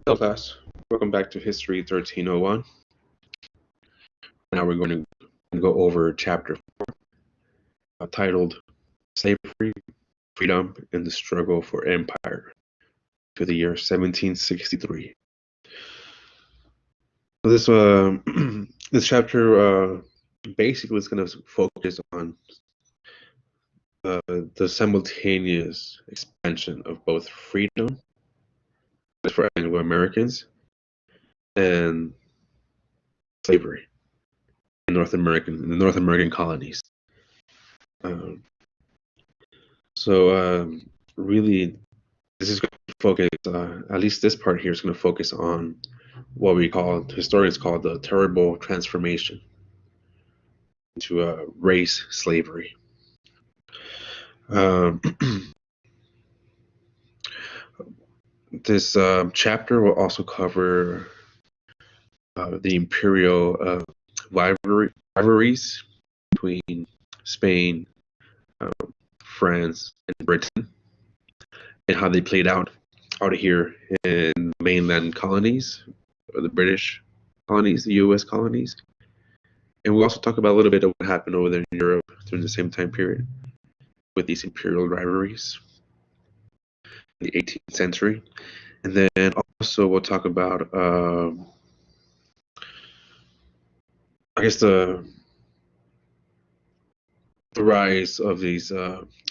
Hello class, welcome back to History 1301. Now we're going to go over chapter 4, titled Slavery, Freedom, and the Struggle for Empire to the year 1763. So this this chapter basically is going to focus on the simultaneous expansion of both freedom for Anglo-Americans and slavery in the North American colonies. Really, this is going to focus, at least this part here is going to focus on what historians call the terrible transformation into race slavery. This chapter will also cover the imperial rivalries between Spain, France, and Britain, and how they played out here in mainland colonies, or the British colonies, the U.S. colonies. And we'll also talk about a little bit of what happened over there in Europe during the same time period with these imperial rivalries in the 18th century. And then also we'll talk about, I guess, the rise of these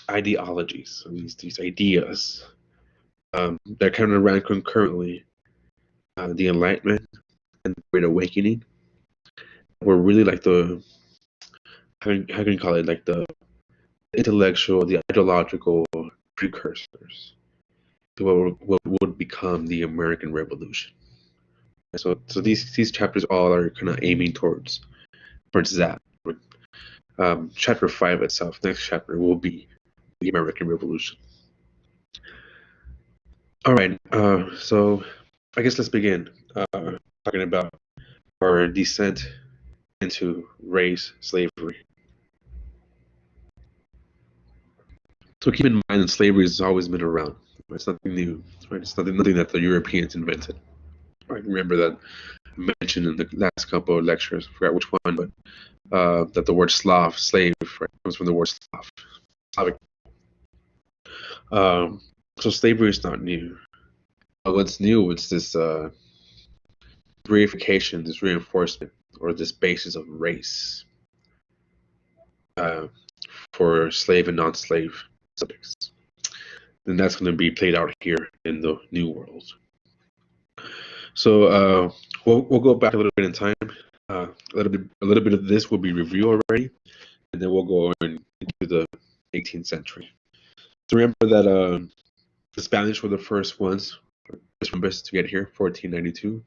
ideologies, these ideas that kind of ran concurrently, the Enlightenment and the Great Awakening, were really like the, how can you call it, like the intellectual, the ideological precursors to what would become the American Revolution. So these chapters all are kind of aiming towards that. Chapter 5 itself, next chapter, will be the American Revolution. All right, so I guess let's begin talking about our descent into race slavery. So keep in mind that slavery has always been around. It's nothing new. Right? It's nothing that the Europeans invented. Right? Remember that I mentioned in the last couple of lectures, I forgot which one, but that the word slave, right, comes from the word Slavic. So slavery is not new. What's new is this reification, this reinforcement, or this basis of race for slave and non-slave subjects. And that's going to be played out here in the New World. So we'll go back a little bit in time. A little bit of this will be reviewed already, and then we'll go into the 18th century. So remember that the Spanish were the first ones to get here, 1492,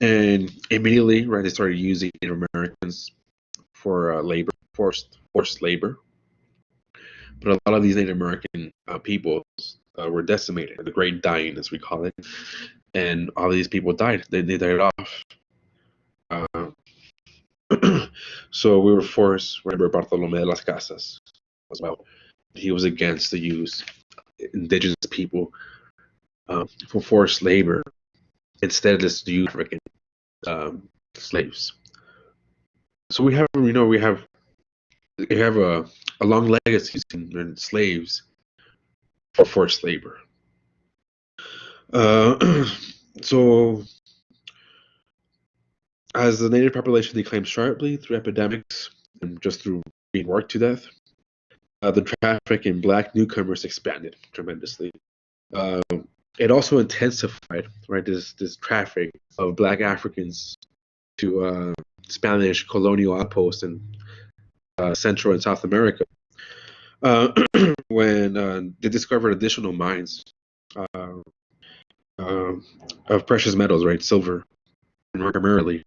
and immediately, right, they started using Native Americans for labor, forced labor. But a lot of these Native American peoples were decimated, the Great Dying, as we call it, and all these people died. They died off. So we were forced. Remember Bartolomé de las Casas as well. He was against the use indigenous people for forced labor. Instead, let's use African slaves. So we have a long legacy in slaves for forced labor. So as the native population declined sharply through epidemics and just through being worked to death, the traffic in black newcomers expanded tremendously. It also intensified, right, this traffic of black Africans to Spanish colonial outposts in Central and South America when they discovered additional mines of precious metals, right, silver, primarily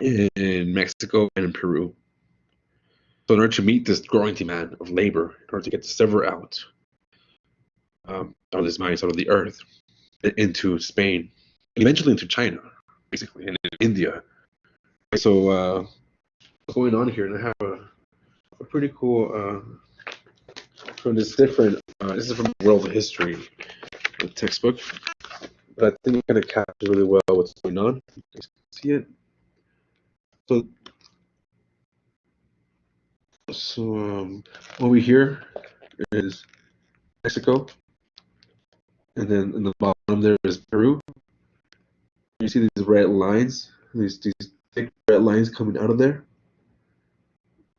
in Mexico and in Peru. So in order to meet this growing demand of labor, in order to get the silver out of this mines out of the earth into Spain, and eventually into China, basically, and in India. So what's going on here, and I have a pretty cool from this different. This is from World History textbook. but I think it kind of captures really well what's going on. You guys can see it. So over here is Mexico, and then in the bottom there is Peru. You see these red lines, these thick red lines coming out of there.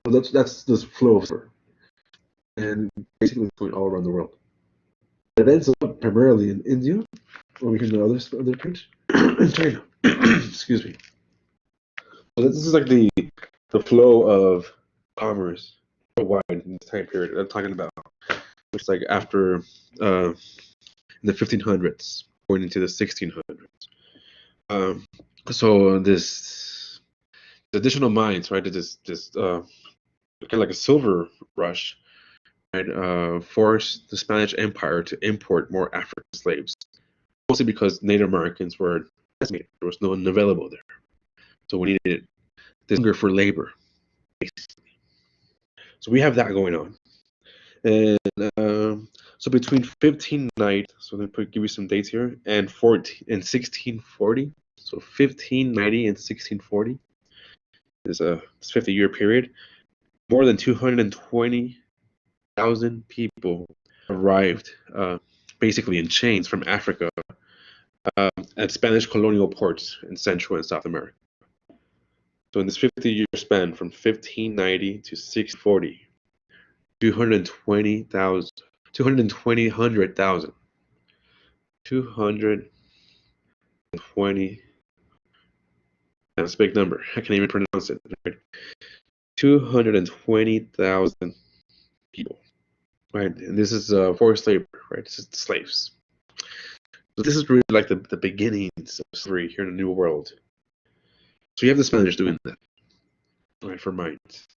So that's this flow of silver, and basically it's going all around the world. It ends up primarily in India, over here in the other page, in China. Excuse me. So this is like the flow of commerce worldwide in this time period I'm talking about. It's like after in the 1500s, going into the 1600s. Um, so this additional mines, right? This kind of like a silver rush, right? Forced the Spanish Empire to import more African slaves, mostly because Native Americans were decimated. There was no one available there, so we needed this hunger for labor, basically. So we have that going on, and so between 1590, so let me give you some dates here, and 1640. So 1590 and 1640 is a 50-year period. More than 220,000 people arrived, basically in chains from Africa, at Spanish colonial ports in Central and South America. So in this 50-year span, from 1590 to 1640, 220,000, 220,000, 220. That's a big number. I can't even pronounce it. Right? 220,000 people. Right, and this is forced labor. Right, this is slaves. So this is really like the beginnings of slavery here in the New World. So you have the Spanish doing that, right, for mines.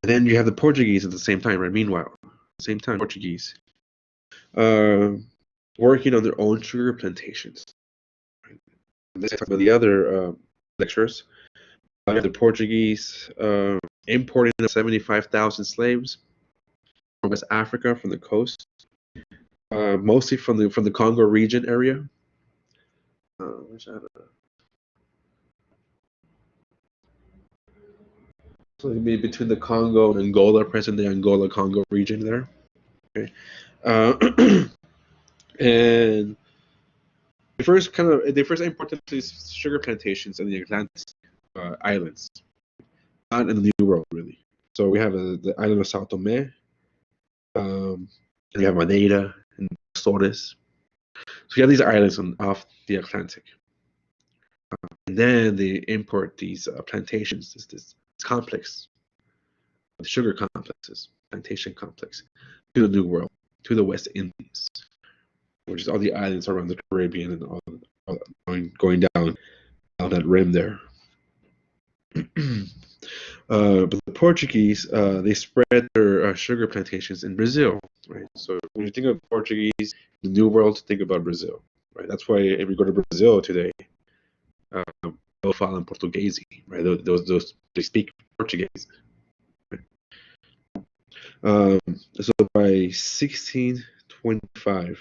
And then you have the Portuguese at the same time, right? Meanwhile, at the same time, Portuguese uh, working on their own sugar plantations. Right? And this is about the other lectures. The Portuguese importing 75,000 slaves from West Africa, from the coast, mostly from the Congo region area. So it'd be between the Congo and Angola, present-day Angola-Congo region there. Okay. And they first imported these sugar plantations in the Atlantic islands, not in the New World really. So we have the island of Sao Tome, and we have Madeira and Azores. So we have these islands off the Atlantic, and then they import these plantations, this complex, the sugar complexes, plantation complex, to the New World, to the West Indies, which is all the islands around the Caribbean and all going down that rim there. But the Portuguese, they spread their sugar plantations in Brazil, right? So when you think of Portuguese, the New World, think about Brazil, right? That's why if you go to Brazil today, they'll file in Portuguese, right? Those they speak Portuguese. Right? So by 1625,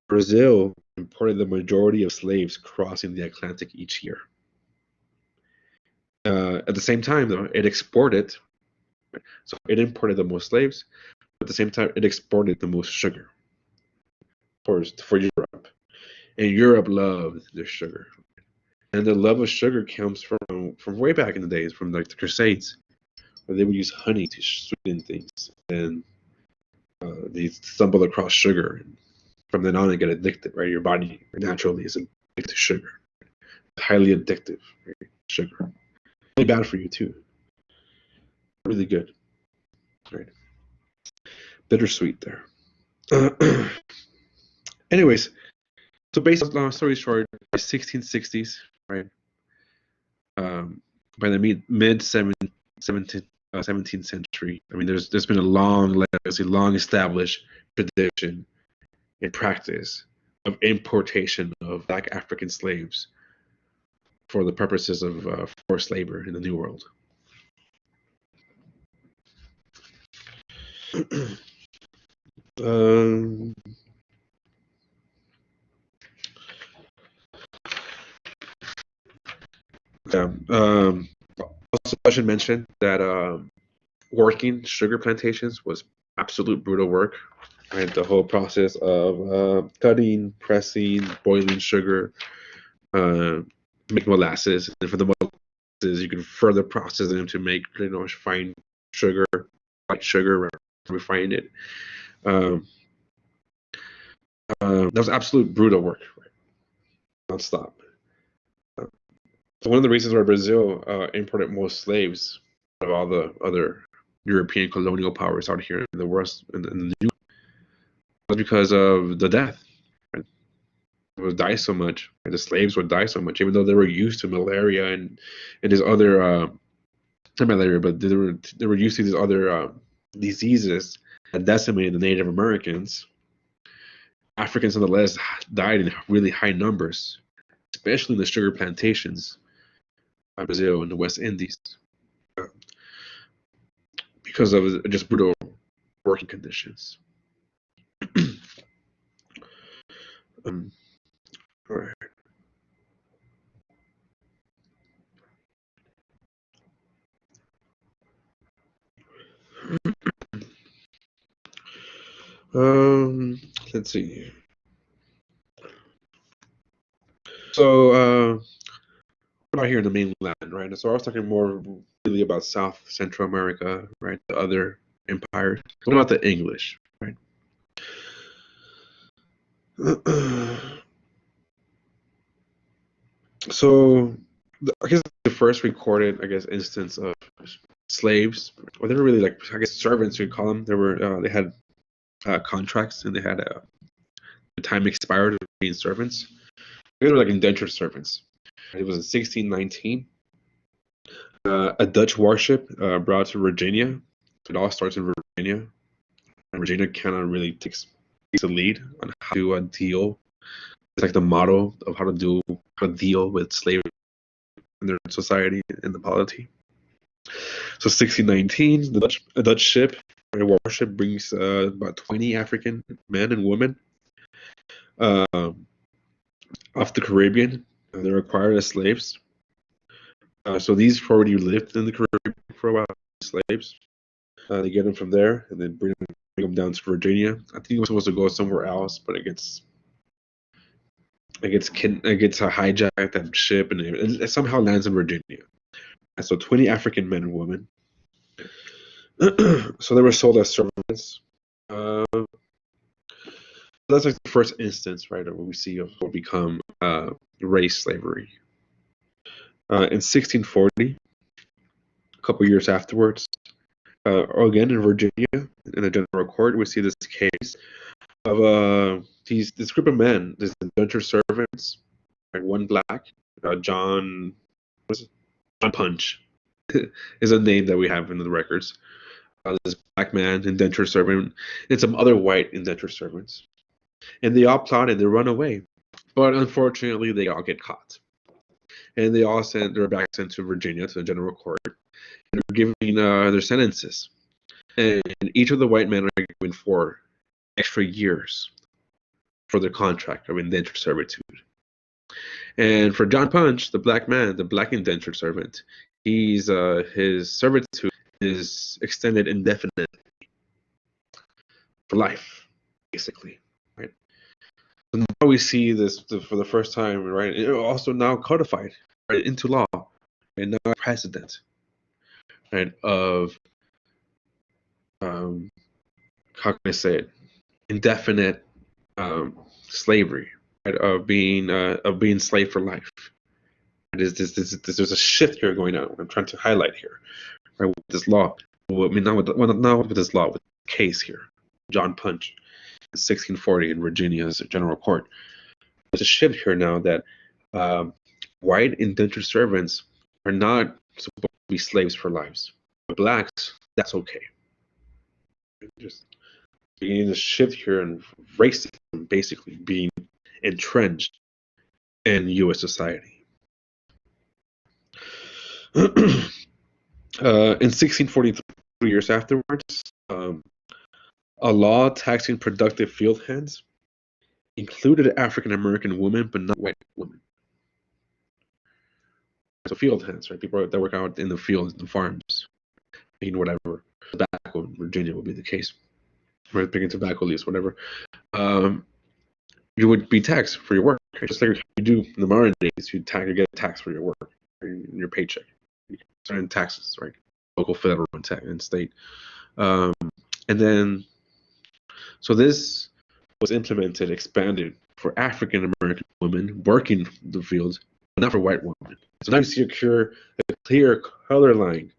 Brazil imported the majority of slaves crossing the Atlantic each year. At the same time, though, it exported, so it imported the most slaves, but at the same time, it exported the most sugar for Europe. And Europe loved their sugar. And the love of sugar comes from way back in the days, from like the Crusades, where they would use honey to sweeten things. And they stumble across sugar. And from then on, they get addicted, right? Your body naturally is addicted to sugar. Highly addictive, right? Sugar. Really bad for you, too. Really good. Right. Bittersweet there. Anyways, so based on long story short, by 1660s, right? By the mid 17th century, I mean, there's been a long legacy, long established tradition and practice of importation of Black African slaves for the purposes of forced labor in the New World. Yeah. Also, I should mention that working sugar plantations was absolute brutal work. Right, the whole process of cutting, pressing, boiling sugar, uh, make molasses, and for the molasses, you can further process them to make fine sugar, white sugar, refine it. Um, that was absolute brutal work, right? Nonstop. So one of the reasons why Brazil imported most slaves of all the other European colonial powers out here in the West in the New was because of the death. Right? They would die so much. Right? The slaves would die so much, even though they were used to malaria and these other not malaria, but they were used to these other diseases that decimated the Native Americans. Africans, nonetheless, died in really high numbers, especially in the sugar plantations of Brazil and the West Indies, uh, because of just brutal working conditions. um, all right. Um, let's see. So, what about here in the mainland, right? So I was talking more really about South Central America, right? The other empires. What about the English, right? So, I guess the first recorded, I guess, instance of slaves, or they were really like, I guess, servants, you'd call them. They had contracts, and they had the time expired of being servants. They were like indentured servants. It was in 1619. A Dutch warship brought to Virginia. It all starts in Virginia. And Virginia kind of really takes the lead on how to deal. It's like the model of how to deal with slavery in their society and the polity. So 1619, a Dutch ship, a warship brings about 20 African men and women um, off the Caribbean. They're acquired as slaves. So these already lived in the Caribbean for a while, slaves. They get them from there and then bring them down to Virginia. I think it was supposed to go somewhere else, but it gets hijacked that ship and it somehow lands in Virginia. And so 20 African men and women. So they were sold as servants. Uh, that's like the first instance, right, of what we see of what become race slavery. In 1640, a couple years afterwards, again in Virginia, in a general court, we see this case of this group of men, these indentured servants, right, one black, John, what's it? John Punch, is a name that we have in the records. This black man, indentured servant, and some other white indentured servants, and they all plot and they run away, but unfortunately they all get caught, and they're back sent to Virginia to the general court, and they're giving their sentences, and each of the white men are given 4 extra years for their contract of indentured servitude. And for John Punch, the black man, the black indentured servant, his servitude is extended indefinitely for life, basically, right? So now we see this for the first time, right? It also now codified, right, into law, and now precedent, right, of how can I say it, indefinite slavery, right, of being slave for life. There's a shift here going on. I'm trying to highlight here, right, with this law. Well, I mean, not with this law, with the case here, John Punch, in 1640 in Virginia's general court. There's a shift here now that um, white indentured servants are not supposed to be slaves for lives. But blacks, that's okay. Just beginning to shift here and racism basically being entrenched in U.S. society. In 1643, 3 years afterwards, a law taxing productive field hands included African American women, but not white women. So field hands, right? People that work out in the fields, the farms, picking whatever. Tobacco in Virginia would be the case, right? Picking tobacco leaves, whatever. Um, you would be taxed for your work, right? Just like you do in the modern days. You get taxed for your work, in your paycheck. Certain taxes, right? Local, federal, and state. Um, and then, so this was implemented, expanded for African American women working the fields, but not for white women. So now you see a clear color line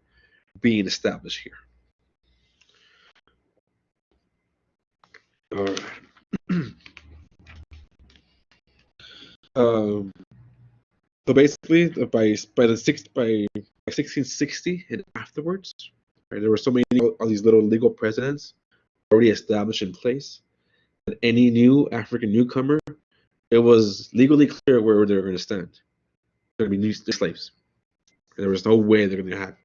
being established here. All right. um, so basically, by 1660 and afterwards, right, there were so many all these little legal precedents already established in place that any new African newcomer, it was legally clear where they were going to stand. They're going to be new slaves. There was no way they're going to have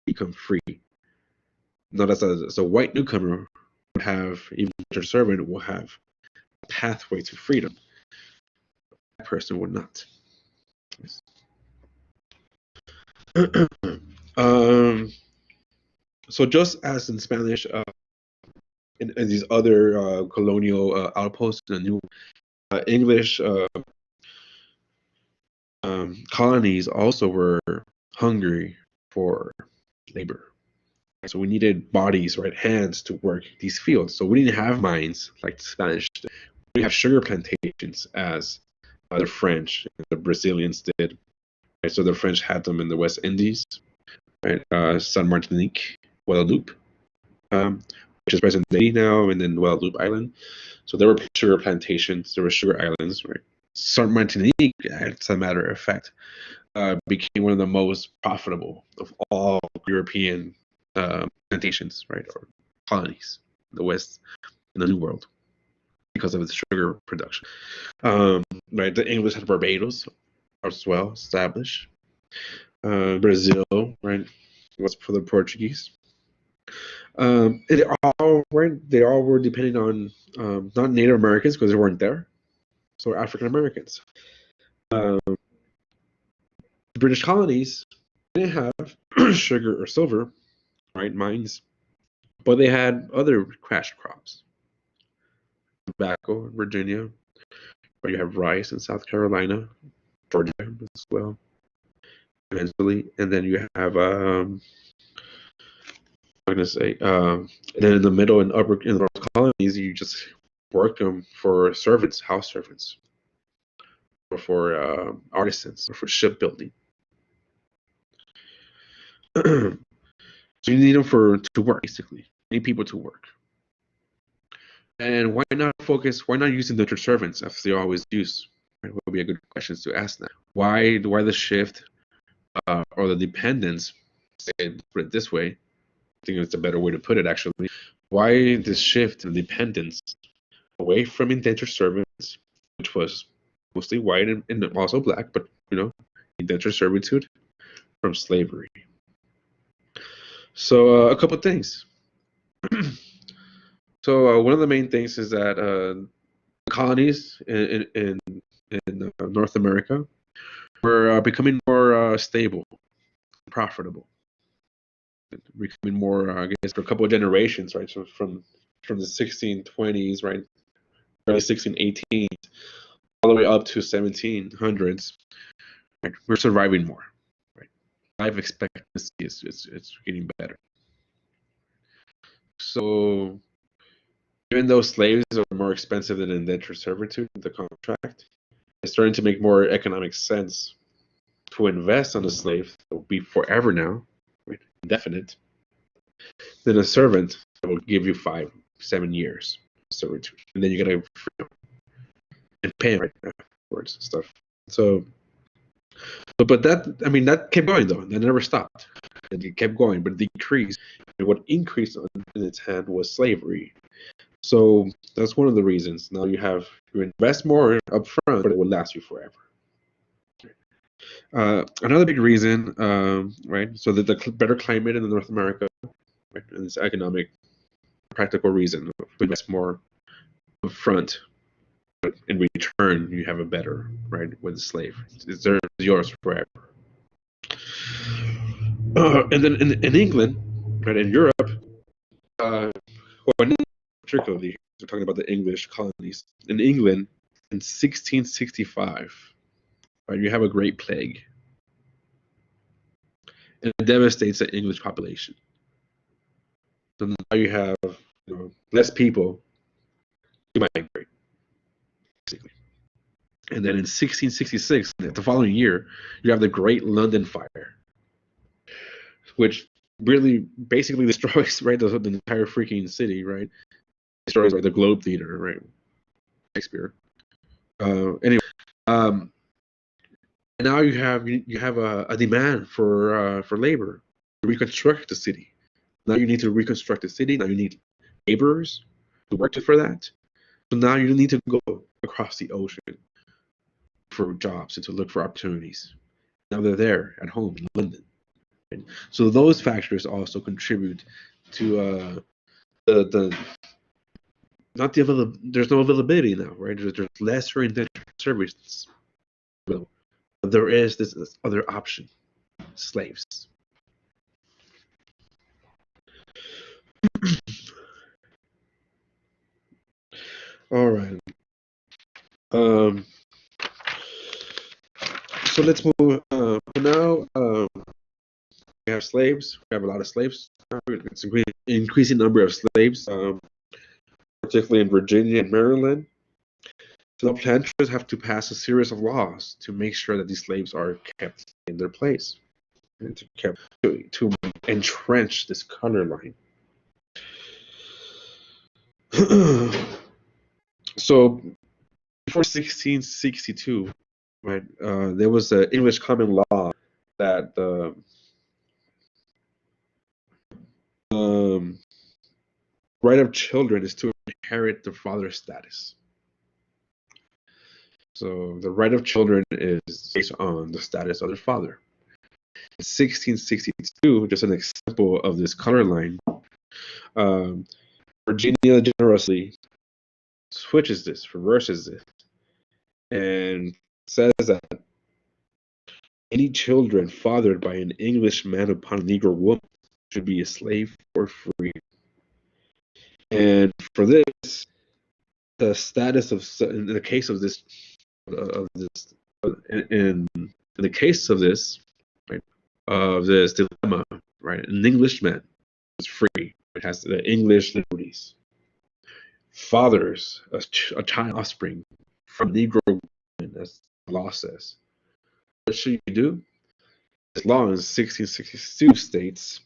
become free. Not as a white newcomer would have, even a servant will have a pathway to freedom. That person would not. um, so just as in Spanish, in these other colonial outposts, the new English colonies also were hungry for labor. So we needed bodies, right, hands to work these fields. So we didn't have mines like the Spanish did. We have sugar plantations as the French and the Brazilians did. Right? So the French had them in the West Indies, right? San Martinique, Guadeloupe, which is present day now, and then Guadeloupe Island. So there were sugar plantations, there were sugar islands, right? San Martinique, as a matter of fact, became one of the most profitable of all European plantations, right, or colonies in the West, in the New World, because of its sugar production. Right, the English had Barbados as well established. Brazil, right, was for the Portuguese. It all right. They all were depending on not Native Americans because they weren't there, so African Americans. The British colonies didn't have sugar or silver, right, mines, but they had other cash crops, tobacco in Virginia, but you have rice in South Carolina, Georgia as well, eventually, and then you have I'm gonna say, and then in the middle and upper in the North colonies, you just work them for servants, house servants, or for artisans, or for shipbuilding. So you need them to work, basically. You need people to work. And why not focus? Why not use indentured servants as they always use? Right? What would be a good question to ask now? Why the shift or the dependence? Put it this way. I think it's a better way to put it. Actually, why this shift in dependence away from indentured servants, which was mostly white and also black, but indentured servitude, from slavery. So a couple of things. So one of the main things is that colonies in North America were becoming more stable, profitable, becoming more, I guess, for a couple of generations, right? So from the 1620s, right, early 1618s, all the way up to 1700s, right, we're surviving more, right? Life expectancy is getting better. So even though slaves are more expensive than indentured servitude, the contract, it's starting to make more economic sense to invest on a slave that will be forever now, right, indefinite, than a servant that will give you 5-7 years servitude, and then you gotta and pay right afterwards and stuff. So, but that, I mean, that kept going though. That never stopped. It kept going, but it decreased. And what increased in its hand was slavery. So that's one of the reasons. Now you invest more up front, but it will last you forever. Another big reason, right? So the better climate in North America, right, and this economic, practical reason to invest more up front, but in return you have a better, right, with the slave. It's yours forever. And then in England, right, in Europe, uh, well, in England particularly, we're talking about the English colonies. In England, in 1665, right, you have a Great Plague, and it devastates the English population. So now you have less people to migrate, basically. And then in 1666, the following year, you have the Great London Fire, which really basically destroys right the entire freaking city, right? Destroys like the Globe Theater, right? Shakespeare. Anyway, um, and now you have a demand for labor to reconstruct the city. Now you need to reconstruct the city. Now you need laborers to work for that. So now you need to go across the ocean for jobs and to look for opportunities. Now they're there at home in London. Right? So those factors also contribute to the not the there's no availability now, right? There's lesser indentured services. But there is this other option, slaves. All right. Um, so let's move. For now, we have slaves. We have a lot of slaves. It's an increasing number of slaves, particularly in Virginia and Maryland. So the planters have to pass a series of laws to make sure that these slaves are kept in their place and to entrench this color line. So before 1662, right, there was an English common law that the um, right of children is to inherit the father's status. So the right of children is based on the status of their father. In 1662, just an example of this color line, um, Virginia generously switches this, reverses this, and says that any children fathered by an English man upon a Negro woman should be a slave or free. And for this, the status of in the case of this in the case of this right, of this dilemma, right, an Englishman is free. It has the English liberties. Fathers a child offspring from Negro woman, as the law says. What should you do? This law in 1662 states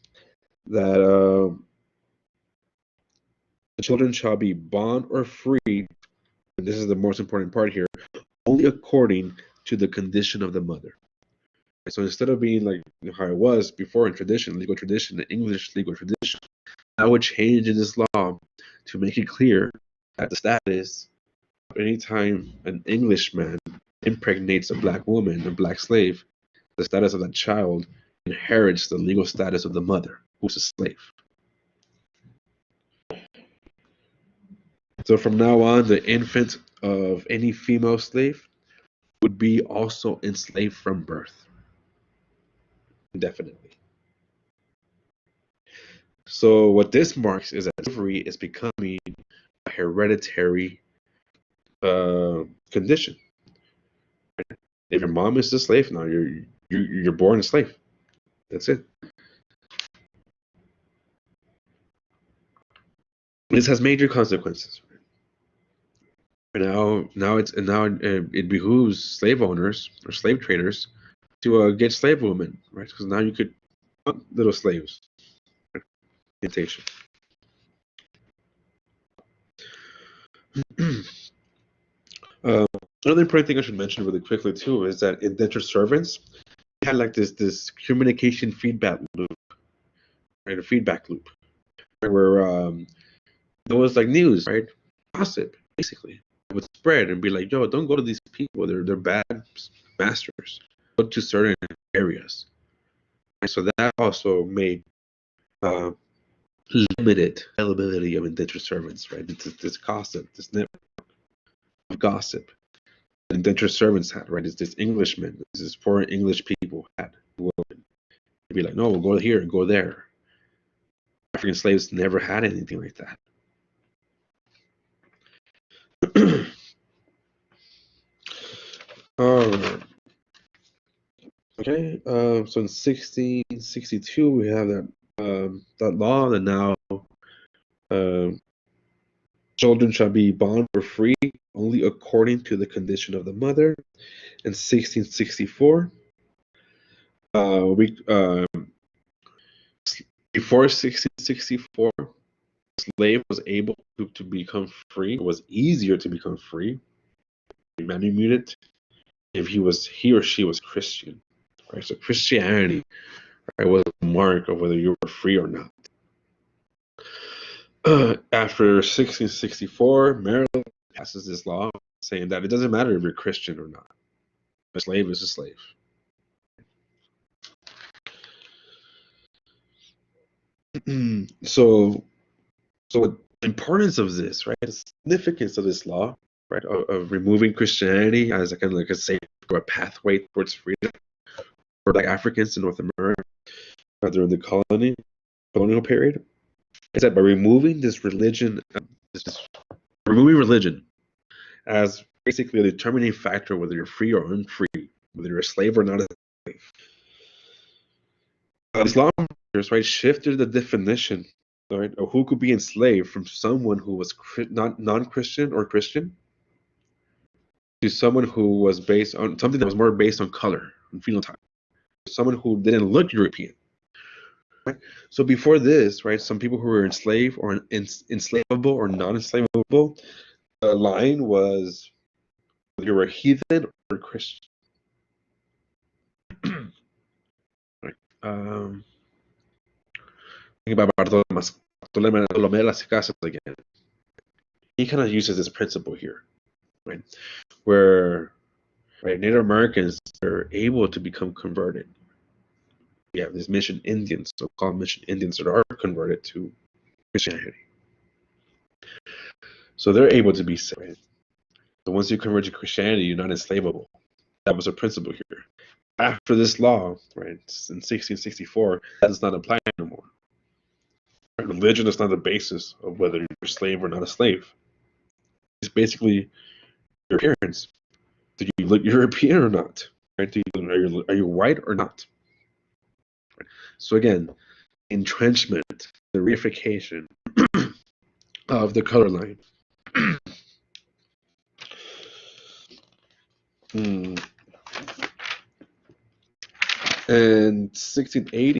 that the children shall be bond or free, and this is the most important part here, only according to the condition of the mother. So instead of being like how it was before in tradition, legal tradition, the English legal tradition, that would change in this law to make it clear that the status, anytime an Englishman impregnates a black woman, a black slave, the status of that child inherits the legal status of the mother, who's a slave. So from now on, the infant of any female slave would be also enslaved from birth, indefinitely. So what this marks is that slavery is becoming a hereditary condition. If your mom is a slave, now you're born a slave. That's it. This has major consequences. It behooves slave owners or slave traders to get slave women, right? Because now you could little slaves. Plantation. uh, Another important thing I should mention really quickly too is that indentured servants had like this communication feedback loop, right? A feedback loop where there was like news, right? Gossip, basically. It would spread and be like, yo, don't go to these people. They're bad masters. Go to certain areas. And so that also made uh, limited availability of indentured servants, right? This gossip, this network of gossip. Indentured servants had, right? It's this Englishmen, this foreign English people had women. be like, no, we'll go here, go there. African slaves never had anything like that. All right. Okay. So in 1662, we have that law that now children shall be bond or free only according to the condition of the mother. In 1664, before 1664, slave was able to become free. It was easier to become free, manumitted, if he or she was Christian. Right? So Christianity, right, was a mark of whether you were free or not. After 1664, Maryland passes this law saying that it doesn't matter if you're Christian or not. A slave is a slave. So the importance of this, right? The significance of this law, right, of removing Christianity as a kind of like a safe or a pathway towards freedom for Black Africans in North America during the colonial period, is that by removing this religion, removing religion as basically a determining factor whether you're free or unfree, whether you're a slave or not a slave. Islam, right, shifted the definition, right, of who could be enslaved from someone who was not non-Christian or Christian to someone who was based on something that was more based on color and phenotype, someone who didn't look European. Right? So before this, right, some people who were enslaved or enslavable or non-enslavable, the line was whether you were a heathen or Christian. Right. Think about Bartolomé Las Casas again. He kind of uses this principle here, right, where Native Americans are able to become converted. We have these mission Indians, so-called mission Indians, that are converted to Christianity. So they're able to be saved. Right? So once you convert to Christianity, you're not enslavable. That was a principle here. After this law, right, in 1664, that does not apply anymore. Religion is not the basis of whether you're a slave or not a slave. It's basically your appearance. Do you look European or not? Right? Are you white or not? So again, entrenchment, the reification of the color line. And 1680,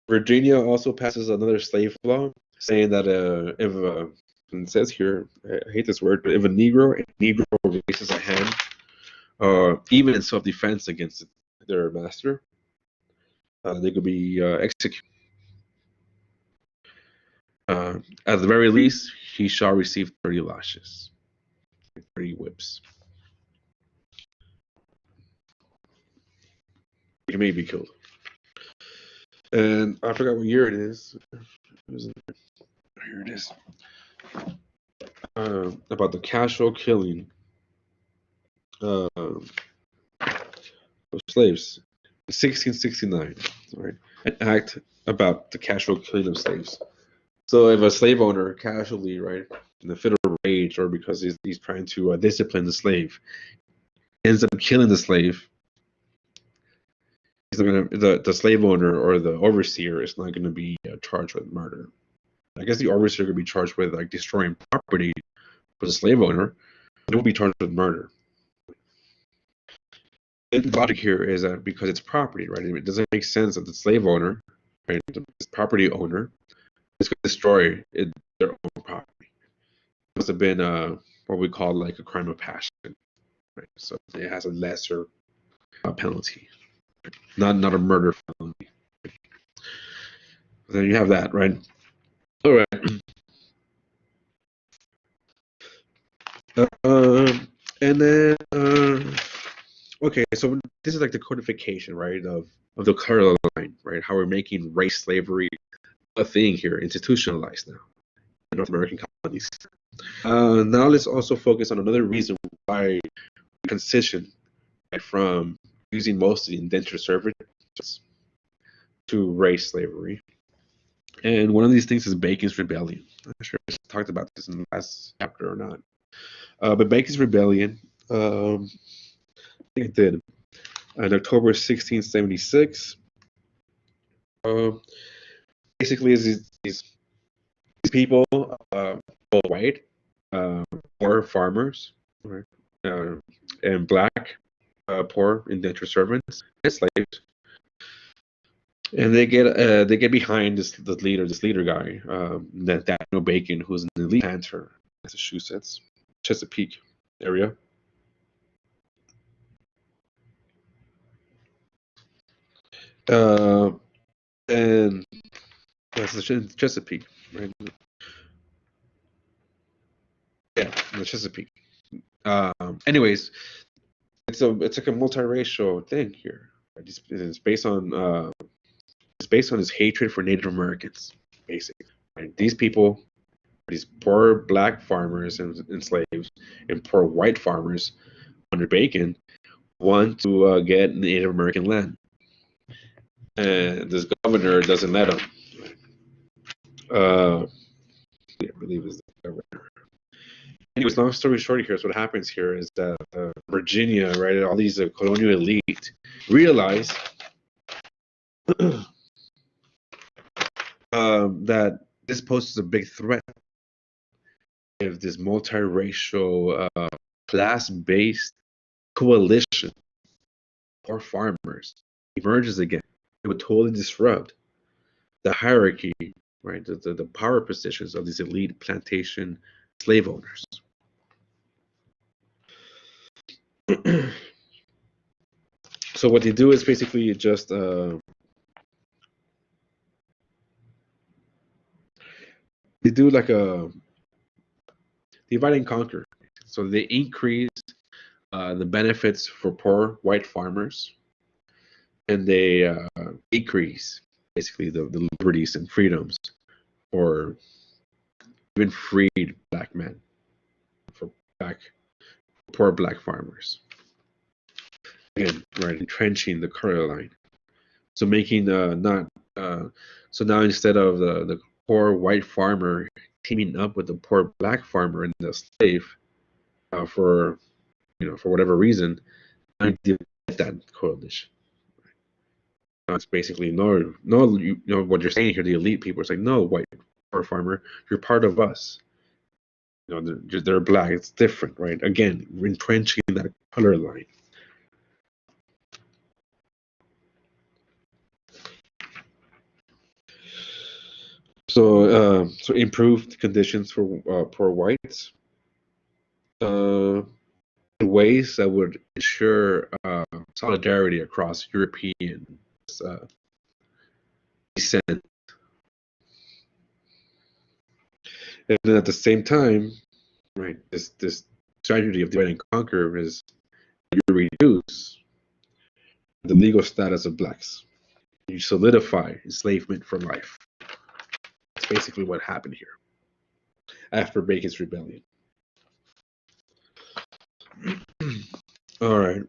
Virginia also passes another slave law saying that if it says here, I hate this word, but if a Negro raises a hand, even in self-defense against their master, they could be executed. At the very least, he shall receive 30 lashes, 30 whips. He may be killed. And I forgot what year it is. Here it is. About the casual killing of slaves. 1669, right? An act about the casual killing of slaves. So if a slave owner casually, right, in a fit of rage or because he's trying to discipline the slave, ends up killing the slave, he's not gonna, the slave owner or the overseer is not going to be charged with murder. I guess the overseer could be charged with like destroying property for the slave owner, but it won't be charged with murder. The logic here is that because it's property, right? It doesn't make sense that the slave owner, right, the property owner, is going to destroy their own property. It must have been what we call like a crime of passion, right? So it has a lesser penalty, not a murder felony. Then you have that, right? All right. And then okay, so this is like the codification, right, of the color line, right? How we're making race slavery a thing here, institutionalized now in North American colonies. Now let's also focus on another reason why we transition, right, from using mostly indentured servitude to race slavery. And one of these things is Bacon's Rebellion. I'm not sure if I talked about this in the last chapter or not. But Bacon's Rebellion, I think it did. On October 1676, basically, is these people, both white, poor farmers, right, and black, poor indentured servants and slaves, and they get behind this leader guy, that Daniel Bacon, who's an elite planter, Massachusetts, Chesapeake area. Uh, and that's the Chesapeake, right? Yeah, the Chesapeake. Anyways, it's like a multiracial thing here. Right? It's based on his hatred for Native Americans, basically. Right? These people, these poor black farmers and slaves, and poor white farmers under Bacon, want to get Native American land, and this governor doesn't let them. Uh, I believe is the governor. Anyways, long story short, here's what happens here is that Virginia, right, all these colonial elite realize that this poses a big threat if this multiracial, class-based coalition or farmers emerges again. It would totally disrupt the hierarchy, right, the power positions of these elite plantation slave owners. So what they do is basically just they do like a divide and conquer. So they increase the benefits for poor white farmers, and they decrease basically the liberties and freedoms for even freed black men, for poor black farmers. Again, right, entrenching the color line. So making not so now instead of the poor white farmer teaming up with the poor black farmer and the slave for for whatever reason, I divide that coalition. It's basically no, what you're saying here. The elite people, it's like, no, white poor farmer, you're part of us. They're black. It's different, right? Again, entrenching that color line. So improved conditions for poor whites, in ways that would ensure solidarity across European uh, descent. And then at the same time, right, this strategy of divide and conquer is you reduce the legal status of blacks. You solidify enslavement for life. That's basically what happened here after Bacon's Rebellion. All right.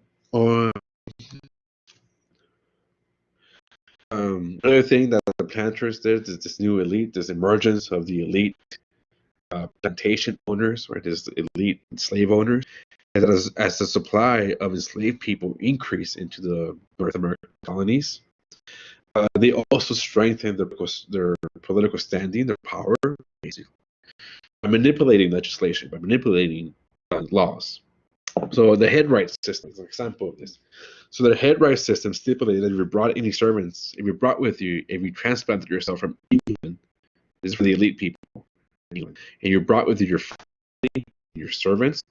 Another thing that the planters did is this new elite, this emergence of the elite plantation owners, right? This elite slave owners, as the supply of enslaved people increased into the North American colonies. They also strengthened their political standing, their power, basically, by manipulating legislation, by manipulating laws. So the head right system is an example of this. So the head right system stipulated that if you brought any servants, if you transplanted yourself from England, this is for the elite people in England, and you brought with you your family, your servants,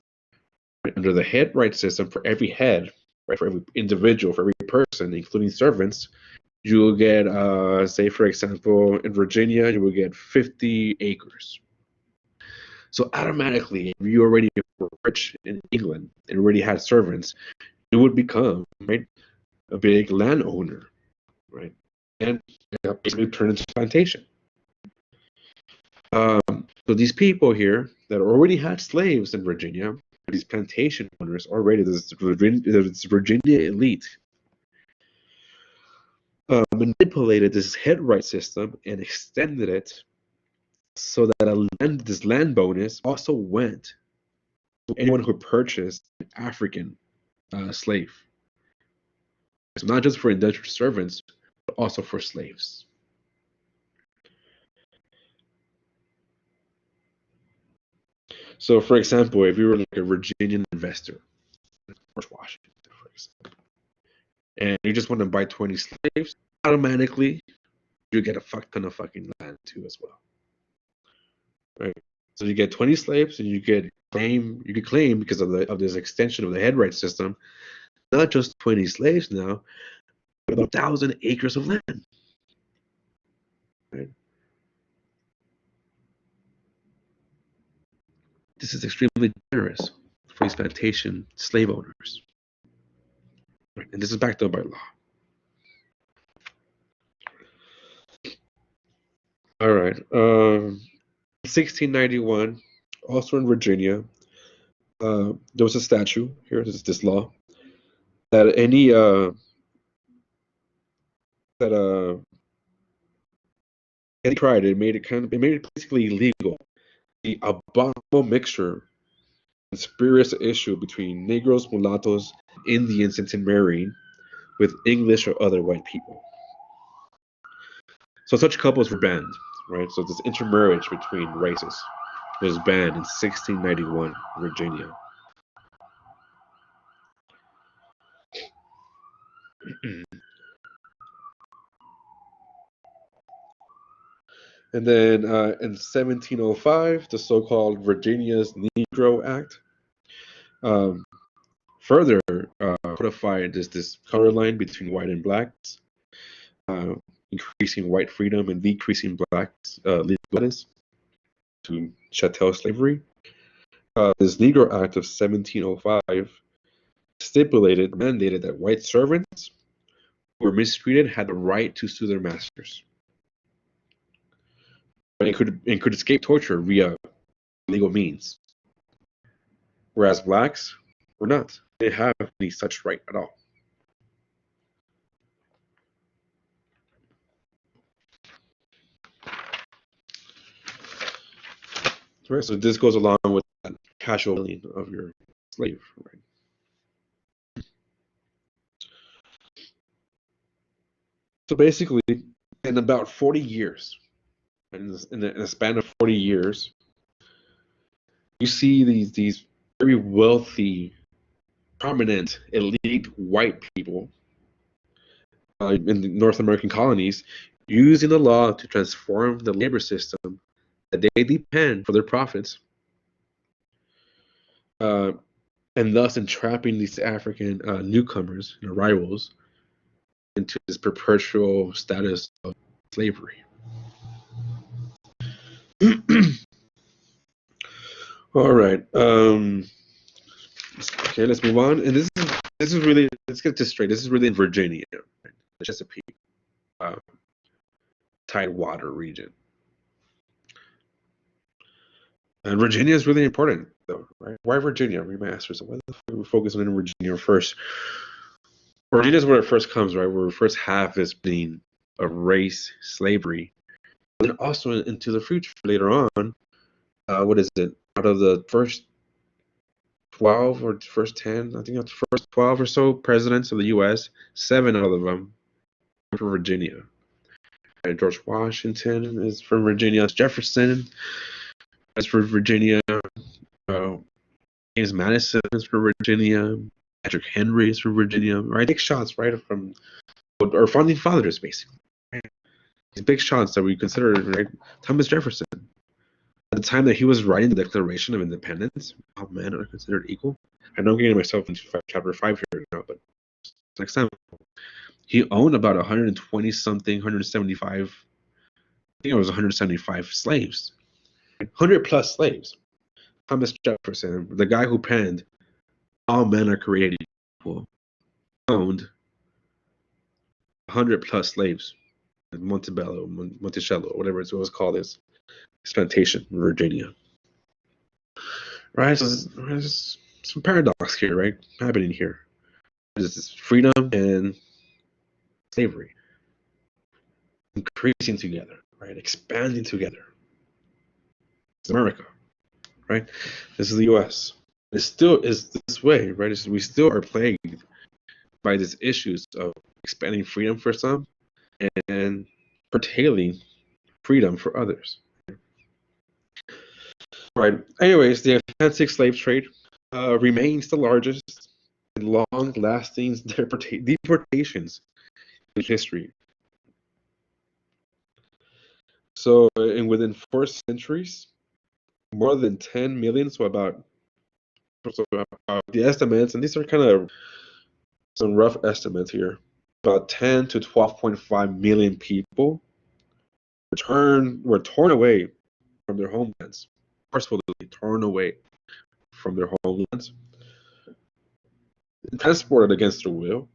right, under the head right system, for every head, right, for every individual, for every person, including servants, you will get, say, for example, in Virginia, you will get 50 acres. So automatically, if you already were rich in England and already had servants, you would become, right, a big landowner, right, and basically turn into a plantation. So these people here that already had slaves in Virginia, these plantation owners already, this Virginia elite, manipulated this head right system and extended it so that this land bonus also went to anyone who purchased an African slave. So not just for indentured servants, but also for slaves. So, for example, if you were like a Virginian investor, George Washington, for example, and you just want to buy 20 slaves, automatically you get a fuck ton of fucking land too as well. Right? So you get 20 slaves, and you could claim because of this extension of the head right system, not just 20 slaves now, but about 1,000 acres of land. Right? This is extremely generous for these plantation slave owners. Right? And this is backed up by law. All right. 1691, also in Virginia, there was a statute here. This law that any tried it made it basically illegal. The abominable mixture and spurious issue between Negroes, mulattoes, Indians intermarrying with English or other white people. So such couples were banned, right? So this intermarriage between races was banned in 1691, Virginia. And then in 1705, the so-called Virginia's Negro Act further codified this color line between white and blacks, increasing white freedom and decreasing blacks' legal status to chattel slavery. This Negro Act of 1705 mandated that white servants who were mistreated had the right to sue their masters. And could escape torture via legal means, whereas blacks were not. They didn't have any such right at all. Right, so this goes along with that casual killing of your slave, right? So basically, in about 40 years, in a span of 40 years, you see these very wealthy, prominent, elite white people in the North American colonies using the law to transform the labor system that they depend for their profits, and thus entrapping these African newcomers and arrivals into this perpetual status of slavery. All right. Okay, let's move on. And this is really, let's get this straight. This is really in Virginia, right? The Chesapeake Tidewater region. And Virginia is really important, though, right? Why Virginia? We might ask ourselves, why the fuck are we focusing on Virginia first? Virginia is where it first comes, right? Where we first have this being a race slavery. And then also into the future later on, what is it? Out of the first 12 or first 10, I think that's the first 12 or so presidents of the U.S., 7 out of them are from Virginia. And George Washington is from Virginia. Jefferson is from Virginia. James Madison is from Virginia. Patrick Henry is from Virginia. Right? Big shots, right, from our founding fathers, basically. These big shots that we consider, right? Thomas Jefferson. At the time that he was writing the Declaration of Independence, all men are considered equal. I know I'm getting myself into chapter 5 here now, but next time. He owned about 120 something, 175, I think it was 175 slaves. 100 plus slaves. Thomas Jefferson, the guy who penned All Men Are Created Equal, owned 100 plus slaves. Monticello, whatever it was called, this plantation in Virginia. Right, so there's some paradox here, right, happening here. There's this freedom and slavery. increasing together, right? Expanding together. It's America, right? This is the U.S. It still is this way, right? We still are plagued by these issues of expanding freedom for some and curtailing freedom for others. Right. Anyways, the Atlantic slave trade remains the largest and long-lasting deportations in history. So, and within 4 centuries, more than 10 million, so about the estimates, and these are kind of some rough estimates here, about 10 to 12.5 million people were torn away from their homelands, forcefully torn away from their homelands, and transported against their will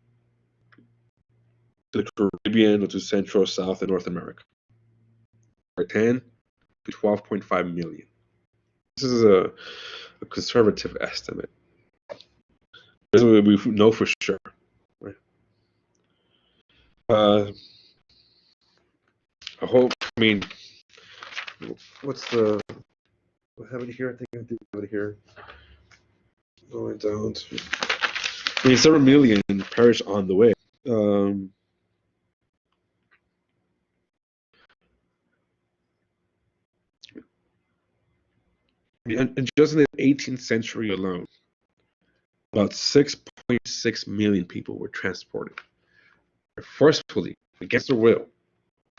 to the Caribbean or to Central, South, and North America. 10 to 12.5 million. This is a conservative estimate. This is what we know for sure. Right? I hope. I mean, what's the? I have it here. I think I do have it here. Going down to. I mean, several million perish on the way. And just in the 18th century alone, about 6.6 million people were transported forcefully against their will,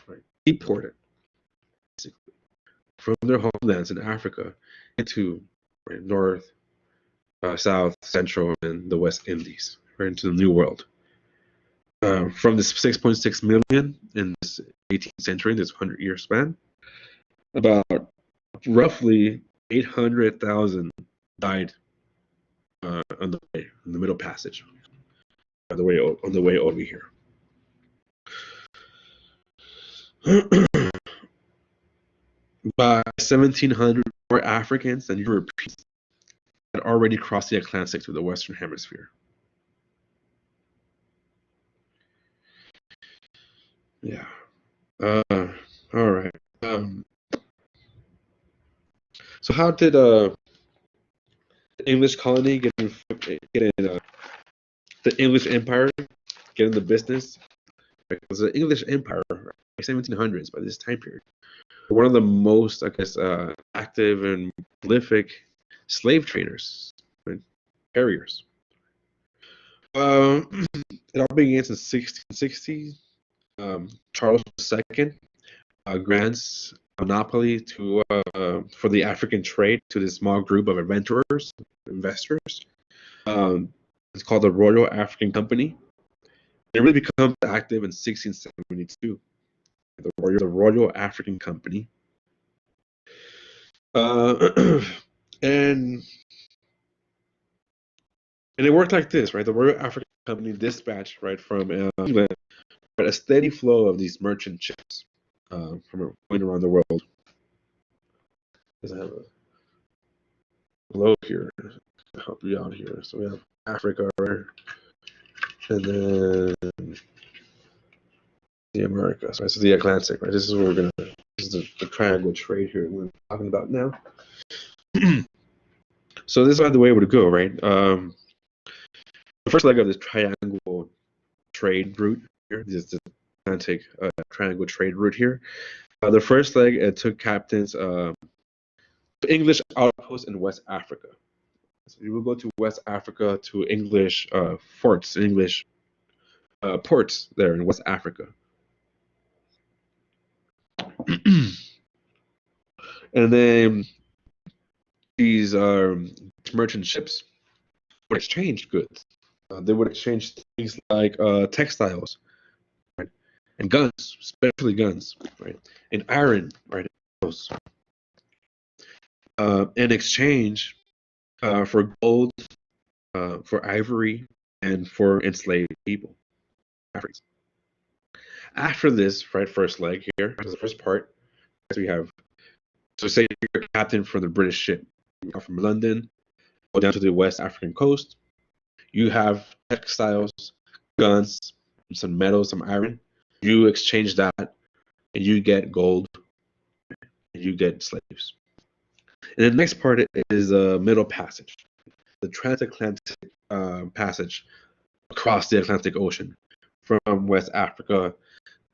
right, deported basically, from their homelands in Africa into North, South, Central, and the West Indies, right into the New World. From this 6.6 million in this 18th century, this 100-year span, about roughly 800,000 died on the way, in the Middle Passage, on the way over here. By 1700, more Africans than Europeans had already crossed the Atlantic to the Western Hemisphere. Yeah. All right. So how did the English colony get in the English Empire get in the business? Because the English Empire, by 1700s, by this time period, one of the most, I guess, active and prolific slave traders, right? Carriers. It all began in 1660. Charles II grants a monopoly for the African trade to this small group of adventurers, investors. It's called the Royal African Company. It really becomes active in 1672. The Royal African Company. And it worked like this, right? The Royal African Company dispatched, right, from England, a steady flow of these merchant ships from going around the world. Because I have a globe here to help you out here. So we have Africa, right? And then the Americas, right? So the Atlantic, right? This is what this is the triangle trade here we're talking about now. So this is the way it would go, right? The first leg of this triangle trade route here, this is the Atlantic triangle trade route here. The first leg, it took captains to English outposts in West Africa. So you will go to West Africa to English forts, English ports there in West Africa. And then these merchant ships would exchange goods. They would exchange things like textiles, right, and guns, especially guns, right, and iron, right, in exchange for gold, for ivory, and for enslaved people, Africans. After this, right, first leg here, the first part, so we have, so say you're a captain for the British ship, you come from London, go down to the West African coast. You have textiles, guns, some metal, some iron. You exchange that and you get gold, and you get slaves. And the next part is the Middle Passage, the transatlantic passage across the Atlantic Ocean from West Africa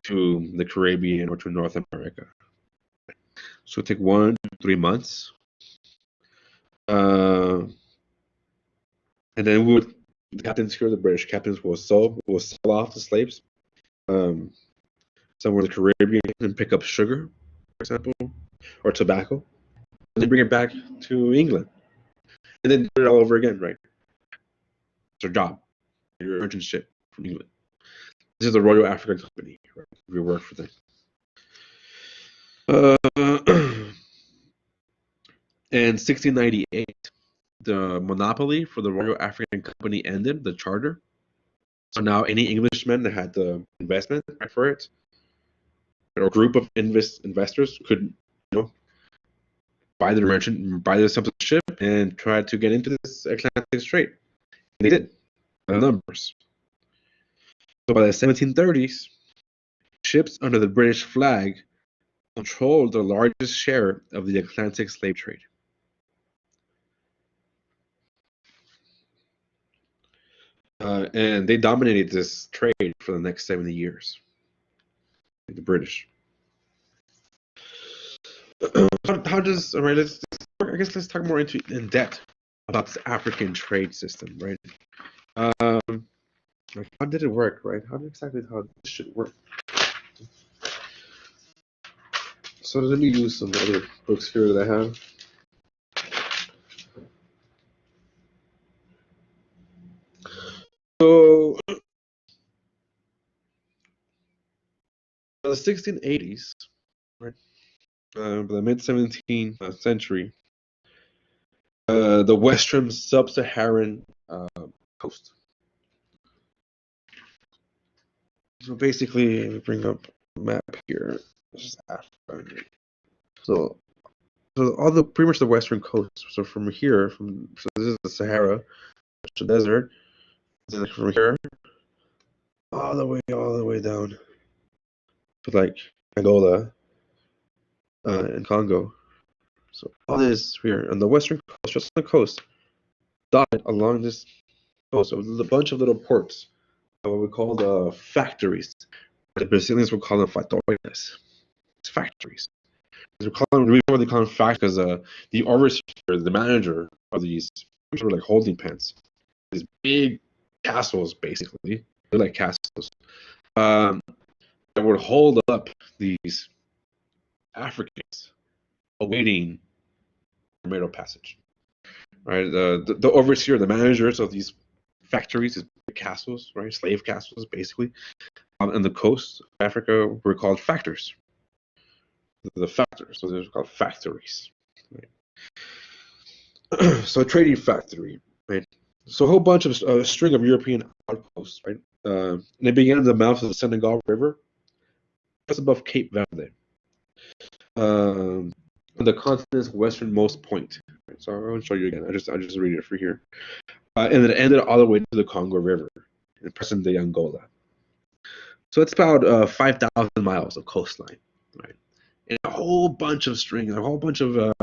to the Caribbean or to North America. So it take 1 to 3 months. And then the captains here, the British captains, will sell off the slaves somewhere in the Caribbean and pick up sugar, for example, or tobacco, and they bring it back to England, and then do it all over again, right? It's their job, your merchant ship from England. This is the Royal African Company, right? We work for them. In 1698, the monopoly for the Royal African Company ended, the charter. So now any Englishman that had the investment for it, or a group of investors could, buy the merchant, buy the ship, and try to get into this Atlantic Strait. And they did, by the numbers. So by the 1730s, ships under the British flag controlled the largest share of the Atlantic slave trade. And they dominated this trade for the next 70 years. The British. How does, all right, let's talk more in depth about this African trade system, right? How did it work, right? How this should work? So let me use some other books here that I have. So, in the 1680s, right, the mid-17th century, the western sub-Saharan coast. So basically, we bring up a map here. This is Africa. So all the pretty much the western coast. So from here, so this is the Sahara, the desert. And from here, all the way down to like Angola and Congo. So all this here on the western coast, just on the coast, dotted along this coast, so a bunch of little ports, what we call the factories. The Brazilians would call them fatorias. It's factories. The reason why they call them factories because the overseer, the manager of these sort of like holding pens, these big castles, basically, they're like castles, that would hold up these Africans awaiting the Middle Passage. Right, the overseer, the managers of these factories, these big castles, right, slave castles, basically, on the coast of Africa were called factors. The factors, so they're called factories. Right? So a trading factory, right? So a whole bunch of a string of European outposts, right? And they began at the mouth of the Senegal River, just above Cape Verde, on the continent's westernmost point. Right? So I won't show you again. I just read it for here, and it ended all the way to the Congo River in present-day Angola. So it's about 5,000 miles of coastline, right? And a whole bunch of strings, a whole bunch of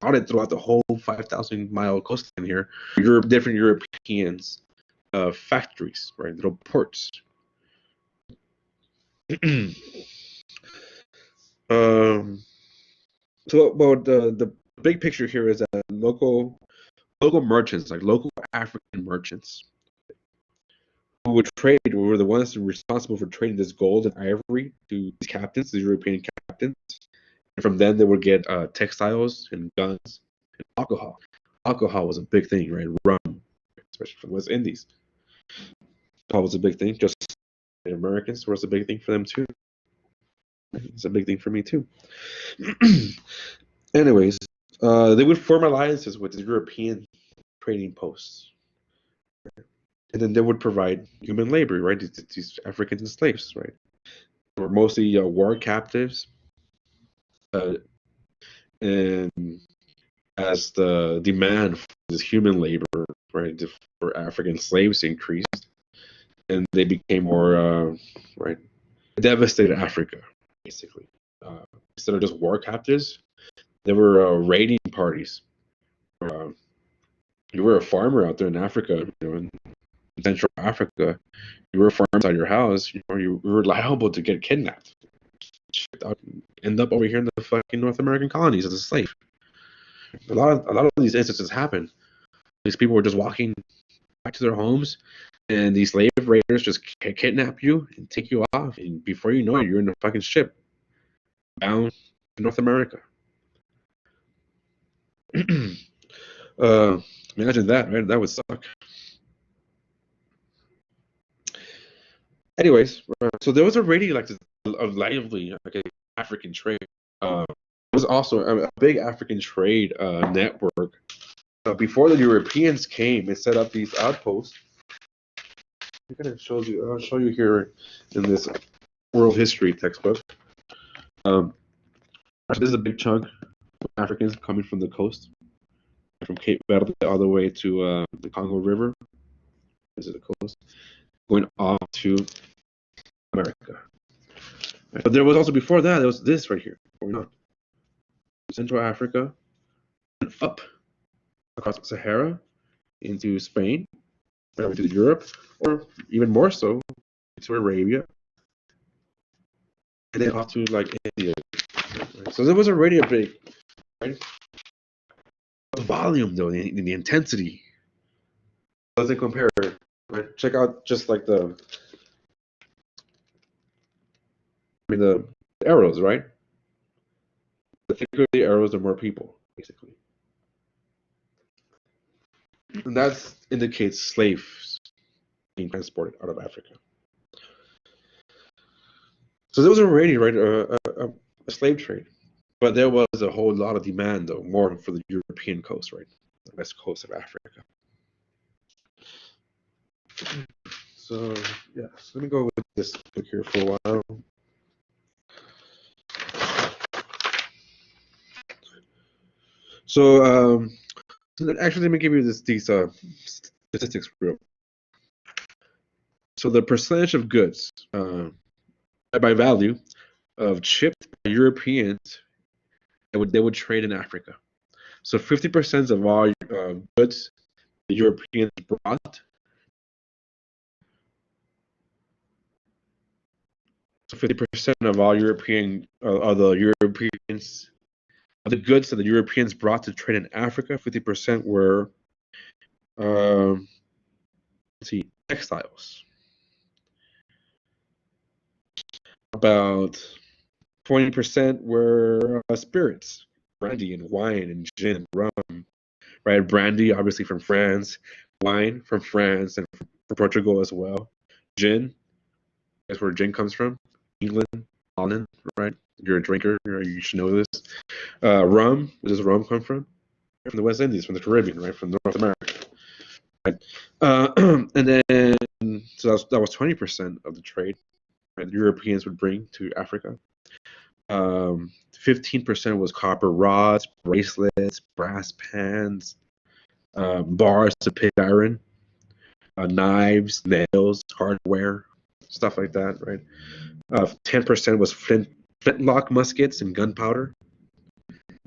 dotted throughout the whole 5,000-mile coastline here, different Europeans, factories, right, little ports. So, well, the big picture here is that local merchants, like local African merchants, who would trade, were the ones responsible for trading this gold and ivory to these captains, these European captains. And from them, they would get textiles and guns and alcohol. Alcohol was a big thing, right? Rum, especially from the West Indies. Alcohol was a big thing. Just Americans was a big thing for them too. It's a big thing for me too. Anyways, they would form alliances with the European trading posts. And then they would provide human labor, right? These Africans and slaves, right? They were mostly war captives. And as the demand for this human labor, right, for African slaves increased, and they became more, right, devastated Africa, basically. Instead of just war captives, there were raiding parties. Uh, you were a farmer out there in Africa, in Central Africa. You were a farmer outside your house. You were liable to get kidnapped, end up over here in the fucking North American colonies as a slave. A lot of these instances happen. These people were just walking back to their homes, and these slave raiders just kidnap you and take you off, and before you know it, you're in a fucking ship bound to North America. uh, Imagine that, right? That would suck. Anyways, so there was already like a lively African trade. There was also a big African trade network. Before the Europeans came and set up these outposts. I think it shows you. I'll show you here in this world history textbook. This is a big chunk of Africans coming from the coast, from Cape Verde all the way to the Congo River. This is the coast, going off to America. But there was also before that, there was this right here, going on Central Africa, and up across Sahara into Spain, over to Europe, or even more so to Arabia, and then off to like India. Right? So there was already a big, right? The volume though, the intensity doesn't compare. Right? Check out just like the arrows, right? The thicker the arrows, the more people, basically. And that indicates slaves being transported out of Africa. So there was already, right, a slave trade. But there was a whole lot of demand, though, more for the European coast, right? The west coast of Africa. So, yeah, so let me go with this book here for a while. So, actually, let me give you these statistics real. So the percentage of goods by value of shipped by Europeans they would trade in Africa. So 50% of all goods the Europeans brought. So 50% of all of the Europeans of the goods that the Europeans brought to trade in Africa, 50% were let's see, textiles. About 20% were spirits, brandy and wine and gin and rum. Right, brandy obviously from France, wine from France and from Portugal as well. Gin, that's where gin comes from. England, Holland, right? You're a drinker, you should know this. Rum, where does rum come from? From the West Indies, from the Caribbean, right? From North America. Right? And then, so that was 20% of the trade, right? The Europeans would bring to Africa. 15% was copper rods, bracelets, brass pans, bars to pick iron, knives, nails, hardware, stuff like that, right? 10% was flintlock muskets and gunpowder.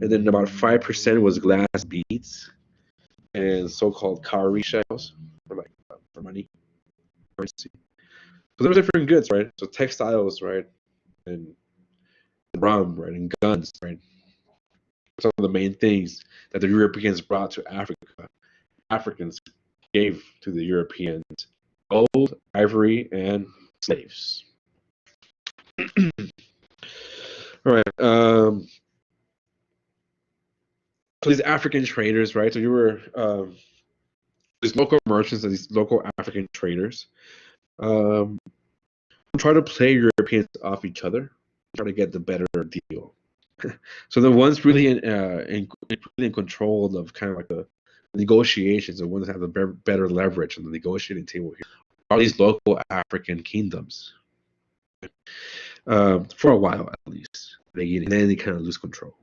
And then about 5% was glass beads and so-called cowrie shells for money, currency. So there were different goods, right? So textiles, right, and rum, right, and guns, right. Some of the main things that the Europeans brought to Africa, Africans gave to the Europeans: gold, ivory, and slaves. All right. So these African traders, right? So you were these local merchants and these local African traders try to play Europeans off each other, try to get the better deal. So the ones really in control of kind of like the negotiations, the ones that have the better leverage on the negotiating table here, are these local African kingdoms. For a while at least, and then they kind of lose control.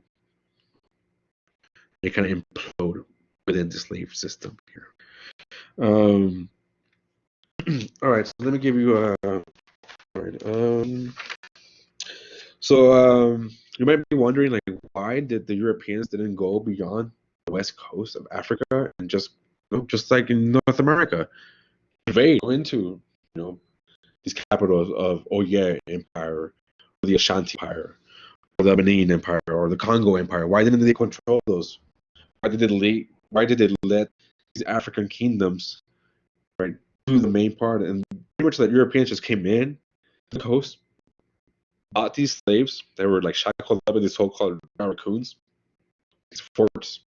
They kind of implode within the slave system here. All right, so let me give you a. All right, So you might be wondering, like, why did the Europeans didn't go beyond the west coast of Africa and just, just like in North America, invade go into, these capitals of Oye Empire, or the Ashanti Empire, or the Benin Empire, or the Congo Empire? Why didn't they control those? Why did they let these African kingdoms, right, do the main part? And pretty much the Europeans just came in the coast, bought these slaves that were like shackled up in these so-called barracoons, these forts,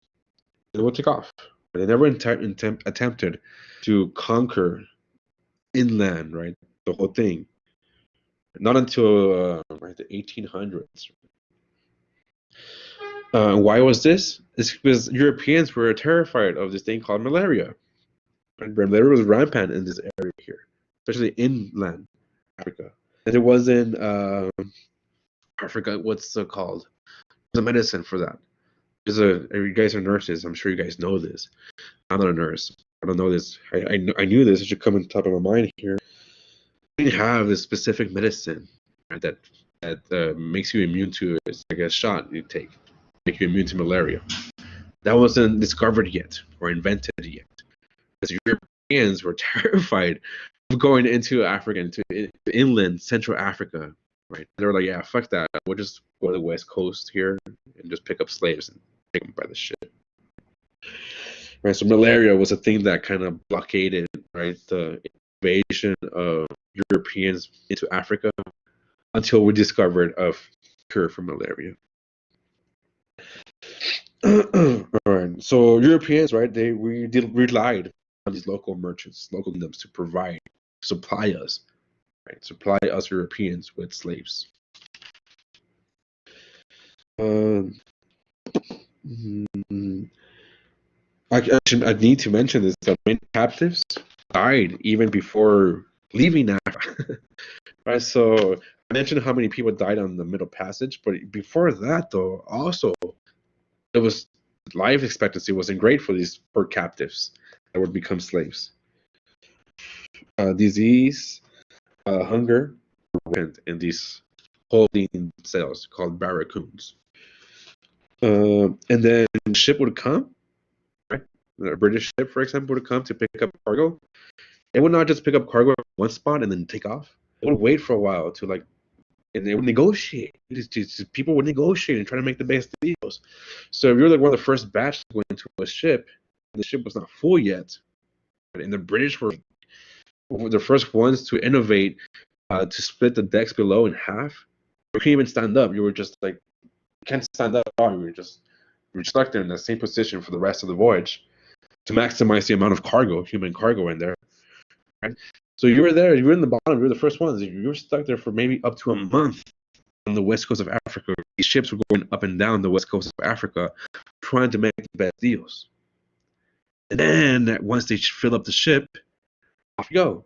and they would take off. They never attempted to conquer inland, right? The whole thing. Not until right, the 1800s. Why was this? It's because Europeans were terrified of this thing called malaria. And malaria was rampant in this area here, especially inland Africa. And it wasn't, I forgot what's it called. There's a medicine for that. You guys are nurses. I'm sure you guys know this. I'm not a nurse. I don't know this. I knew this. It should come on top of my mind here. We have a specific medicine, right, that makes you immune to it. It's like a shot you take, make you immune to malaria. That wasn't discovered yet or invented yet. Because Europeans were terrified of going into Africa, into inland Central Africa, right? They were like, yeah, fuck that. We'll just go to the West Coast here and just pick up slaves and take them by the ship. Right, so malaria was a thing that kind of blockaded, right, the invasion of Europeans into Africa until we discovered a cure for malaria. All right, so Europeans, right, we relied on these local merchants, local kingdoms to supply us, right, supply us Europeans with slaves. I need to mention this, that many captives died even before leaving Africa. Right, so I mentioned how many people died on the Middle Passage, but before that, though, also it was life expectancy wasn't great for these poor captives that would become slaves. Disease, hunger, and in these holding cells called barracoons. And then the ship would come, right? A British ship, for example, would come to pick up cargo. It would not just pick up cargo at one spot and then take off. It would wait for a while to and they would negotiate. People would negotiate and try to make the best deals. So if you're like one of the first batch to go into a ship, and the ship was not full yet, and the British were the first ones to innovate to split the decks below in half. You couldn't even stand up. You were just like, you can't stand up at all. You were just stuck there in the same position for the rest of the voyage to maximize the amount of cargo, human cargo in there. Right? So you were there, you were in the bottom, you were the first ones. You were stuck there for maybe up to a month on the west coast of Africa. These ships were going up and down the west coast of Africa trying to make the best deals. And then once they fill up the ship, off you go.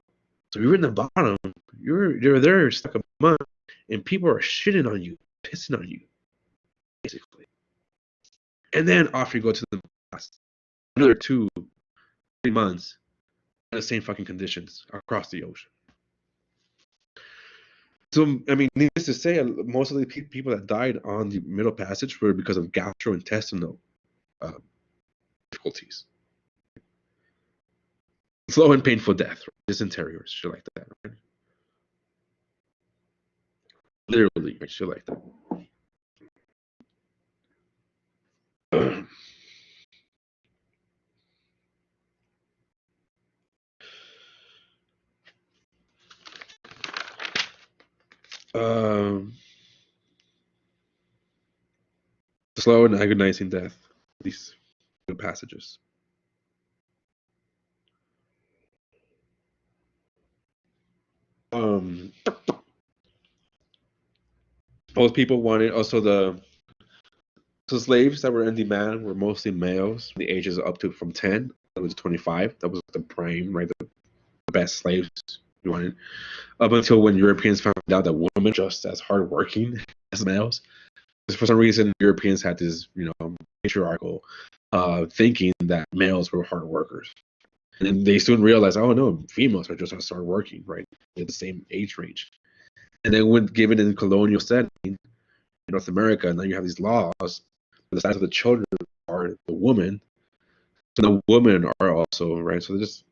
So you were in the bottom, you're there stuck a month, and people are shitting on you, pissing on you, basically. And then off you go to the last another 2-3 months in the same fucking conditions across the ocean. So, I mean, needless to say, most of the people that died on the Middle Passage were because of gastrointestinal difficulties. Slow and painful death, right? Dysentery or shit like that, right? Literally, right? Shit like that. Slow and agonizing death, these passages. Most people wanted also the slaves that were in demand were mostly males, the ages up to from 10 to 25. That was the prime, right? The best slaves you wanted. Up until when Europeans found out that women were just as hardworking as males. For some reason, Europeans had this, patriarchal thinking that males were hard workers. And then they soon realized, oh no, females are just hard working, right? They're the same age range. And then when given in colonial setting, in North America, and now you have these laws. The size of the children are the woman, so the women are also right. So there's just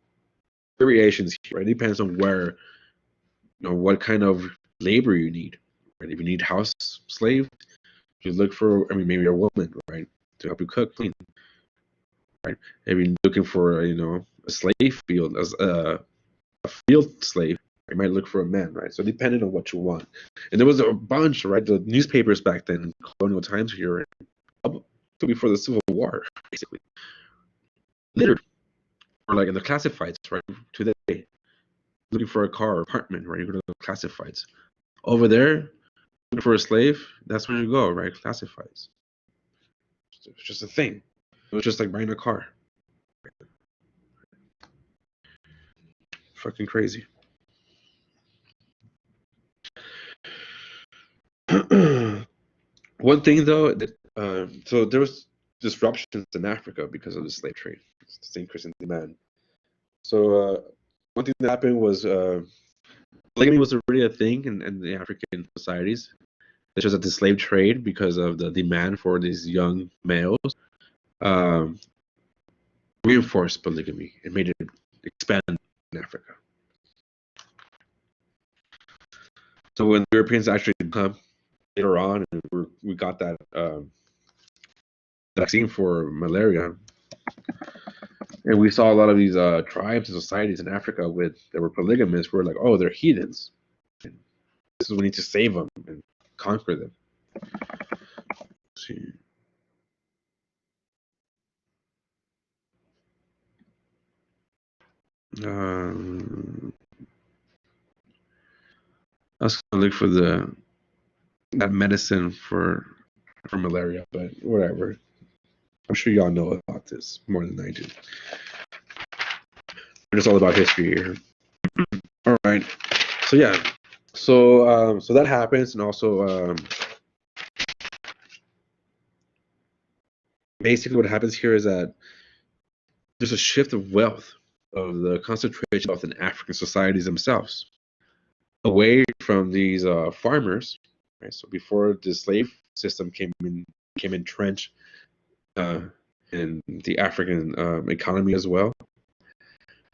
variations here. Right? It depends on where, what kind of labor you need. Right? If you need house slave, you look for, maybe a woman, right, to help you cook, clean. Right? If you're looking for, a slave field as a field slave, you might look for a man, right? So depending on what you want. And there was a bunch, right? The newspapers back then, colonial times here, up to before the Civil War, basically, littered, or like in the classifieds, right? Today, looking for a car or apartment, right? You go to the classifieds. Over there, looking for a slave, that's where you go, right? Classifieds. It's just a thing. It was just like buying a car. Fucking crazy. One thing though, that so there was disruptions in Africa because of the slave trade. It's the increase in demand. So one thing that happened was polygamy was already a thing in the African societies. It's just that the slave trade, because of the demand for these young males, um, reinforced polygamy and made it expand in Africa. So when Europeans actually come later on, and we got that vaccine for malaria, and we saw a lot of these tribes and societies in Africa that were polygamous. We're like, oh, they're heathens. And this is we need to save them and conquer them. Let's see. I was gonna look for that medicine for malaria, but whatever. I'm sure y'all know about this more than I do. It's all about history here. All right. So yeah. So that happens, and also basically what happens here is that there's a shift of wealth, of the concentration of wealth in African societies themselves, away from these farmers. Right. So before the slave system became entrenched in the African economy as well,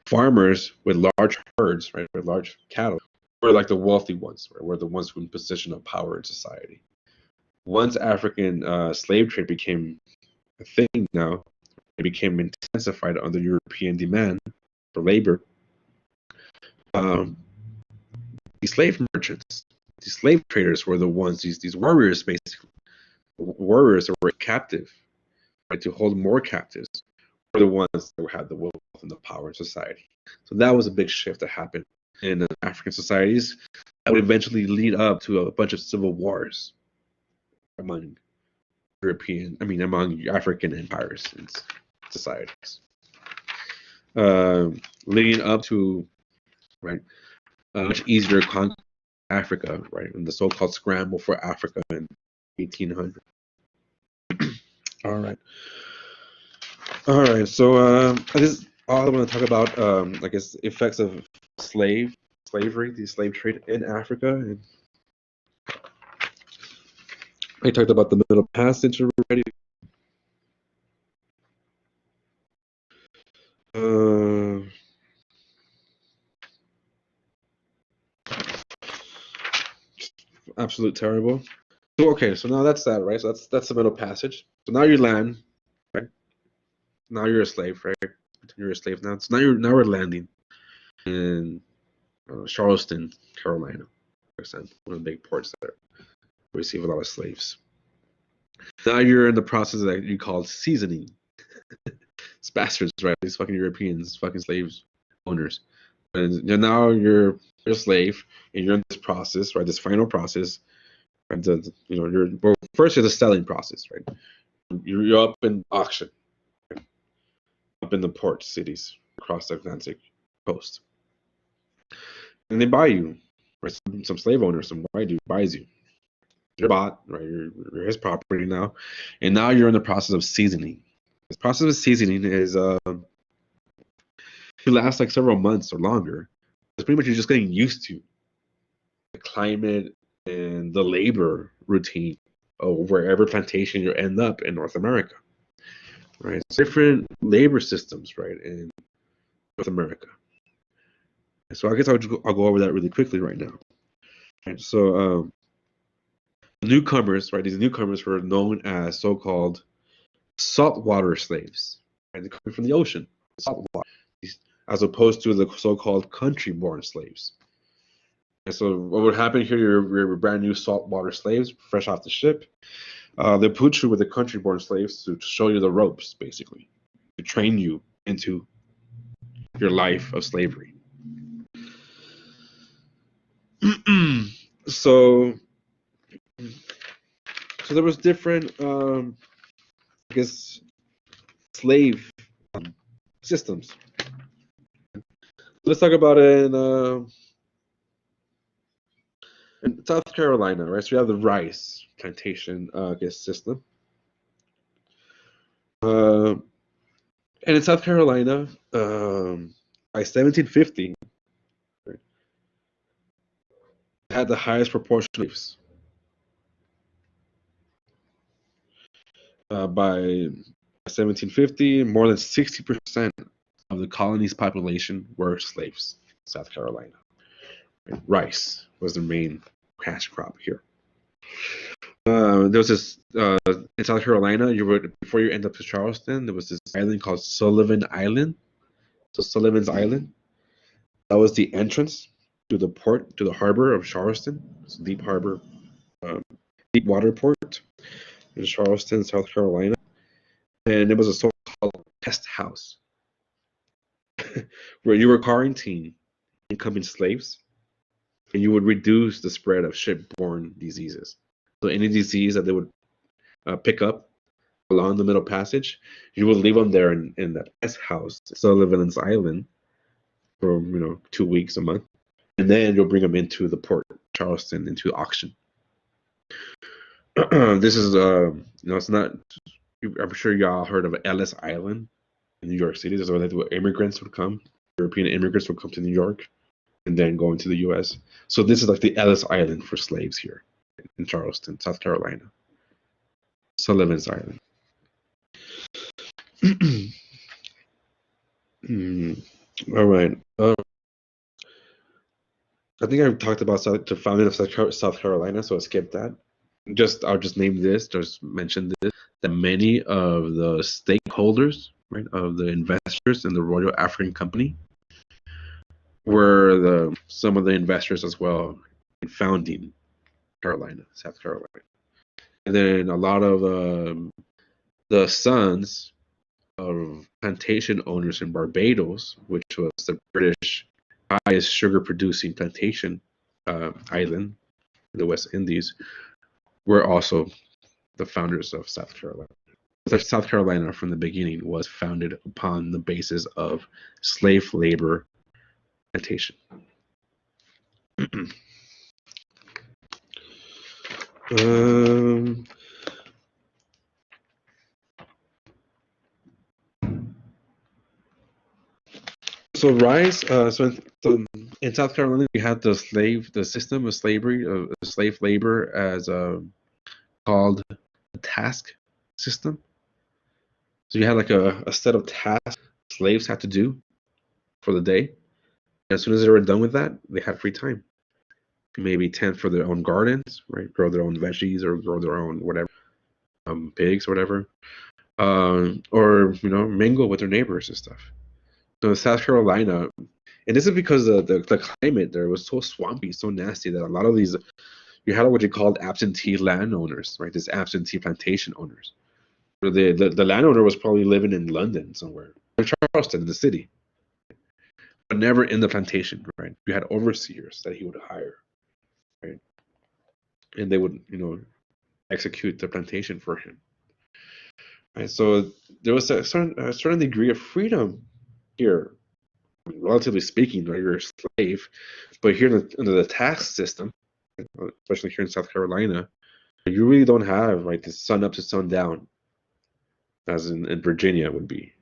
farmers with large herds, right, with large cattle, were like the wealthy ones, right, were the ones who were in position of power in society. Once African slave trade became a thing now, it became intensified under European demand for labor. Um, these slave merchants, these slave traders were the ones, these warriors, basically, warriors that were captive, right, to hold more captives, were the ones that had the wealth and the power in society. So that was a big shift that happened in African societies that would eventually lead up to a bunch of civil wars among among African empires and societies, leading up to, right, a much easier conquer Africa, right, in the so-called scramble for Africa in 1800. All right. All right. So this is all I want to talk about. I guess effects of slavery, the slave trade in Africa. And I talked about the Middle Passage already. Absolute terrible. So okay, so now that's that, right? So that's the Middle Passage. So now you land, right? Now you're a slave, right? You're a slave now. So now we're landing in Charleston, Carolina, for example, one of the big ports there. We receive a lot of slaves. Now you're in the process that you call seasoning. It's bastards, right? These fucking Europeans, fucking slaves owners. And now you're a slave, and you're in this process, right? This final process, right? First you're the selling process, right? You're up in auction, right? Up in the port cities across the Atlantic coast, and they buy you, right? Some slave owner, some white dude buys you. You're bought, right? You're his property now, and now you're in the process of seasoning. This process of seasoning is it lasts like several months or longer. It's pretty much you're just getting used to the climate and the labor routine wherever plantation you end up in North America, right? It's different labor systems, right, in North America. So I guess I'll go over that really quickly right now. Right, so newcomers, right? These newcomers were known as so-called saltwater slaves, right? They're coming from the ocean, saltwater, as opposed to the so-called country-born slaves. And so what would happen here? You're brand new saltwater slaves, fresh off the ship. They put you with the country-born slaves to show you the ropes, basically, to train you into your life of slavery. so there was different, I guess, slave systems. Let's talk about it in South Carolina, right? So you have the rice plantation, I guess, system. And in South Carolina, by 1750, right, had the highest proportion of slaves. By 1750, more than 60% of the colony's population were slaves. South Carolina. Rice was the main cash crop here. There was this in South Carolina. Before you end up to Charleston, there was this island called Sullivan Island. So Sullivan's Island, that was the entrance to the port, to the harbor of Charleston. It's a deep harbor, deep water port in Charleston, South Carolina, and it was a so-called pest house where you were quarantined incoming slaves, and you would reduce the spread of ship-borne diseases. So any disease that they would pick up along the middle passage, you would leave them there in that pest house, Sullivan's Island, for 2 weeks, a month, and then you'll bring them into the port, Charleston, into auction. This is it's not. I'm sure y'all heard of Ellis Island in New York City. This is where immigrants would come. European immigrants would come to New York and then go into the U.S. So this is like the Ellis Island for slaves here in Charleston, South Carolina. Sullivan's Island. All right. I think I've talked about the founding of South Carolina, so I skipped that. I'll just name this, just mention this, that many of the stakeholders, right, of the investors in the Royal African Company were some of the investors as well in founding South Carolina. And then a lot of the sons of plantation owners in Barbados, which was the British highest sugar-producing plantation island in the West Indies, were also the founders of South Carolina. South Carolina, from the beginning, was founded upon the basis of slave labor plantation. So rice. So in South Carolina, we had the system of slavery, slave labor, as called the task system. So you had like a set of tasks slaves had to do for the day. And as soon as they were done with that, they had free time. Maybe tend for their own gardens, right? Grow their own veggies or grow their own whatever, pigs or whatever, or mingle with their neighbors and stuff. So in South Carolina, and this is because the climate there was so swampy, so nasty that a lot of these, you had what you called absentee landowners, right? This absentee plantation owners. The landowner was probably living in London somewhere, or Charleston, the city, but never in the plantation, right? You had overseers that he would hire, right? And they would, execute the plantation for him. Right? So there was a certain degree of freedom here, relatively speaking, right? You're a slave, but here under the tax system, especially here in South Carolina, you really don't have like the sun up to sun down, as in Virginia would be,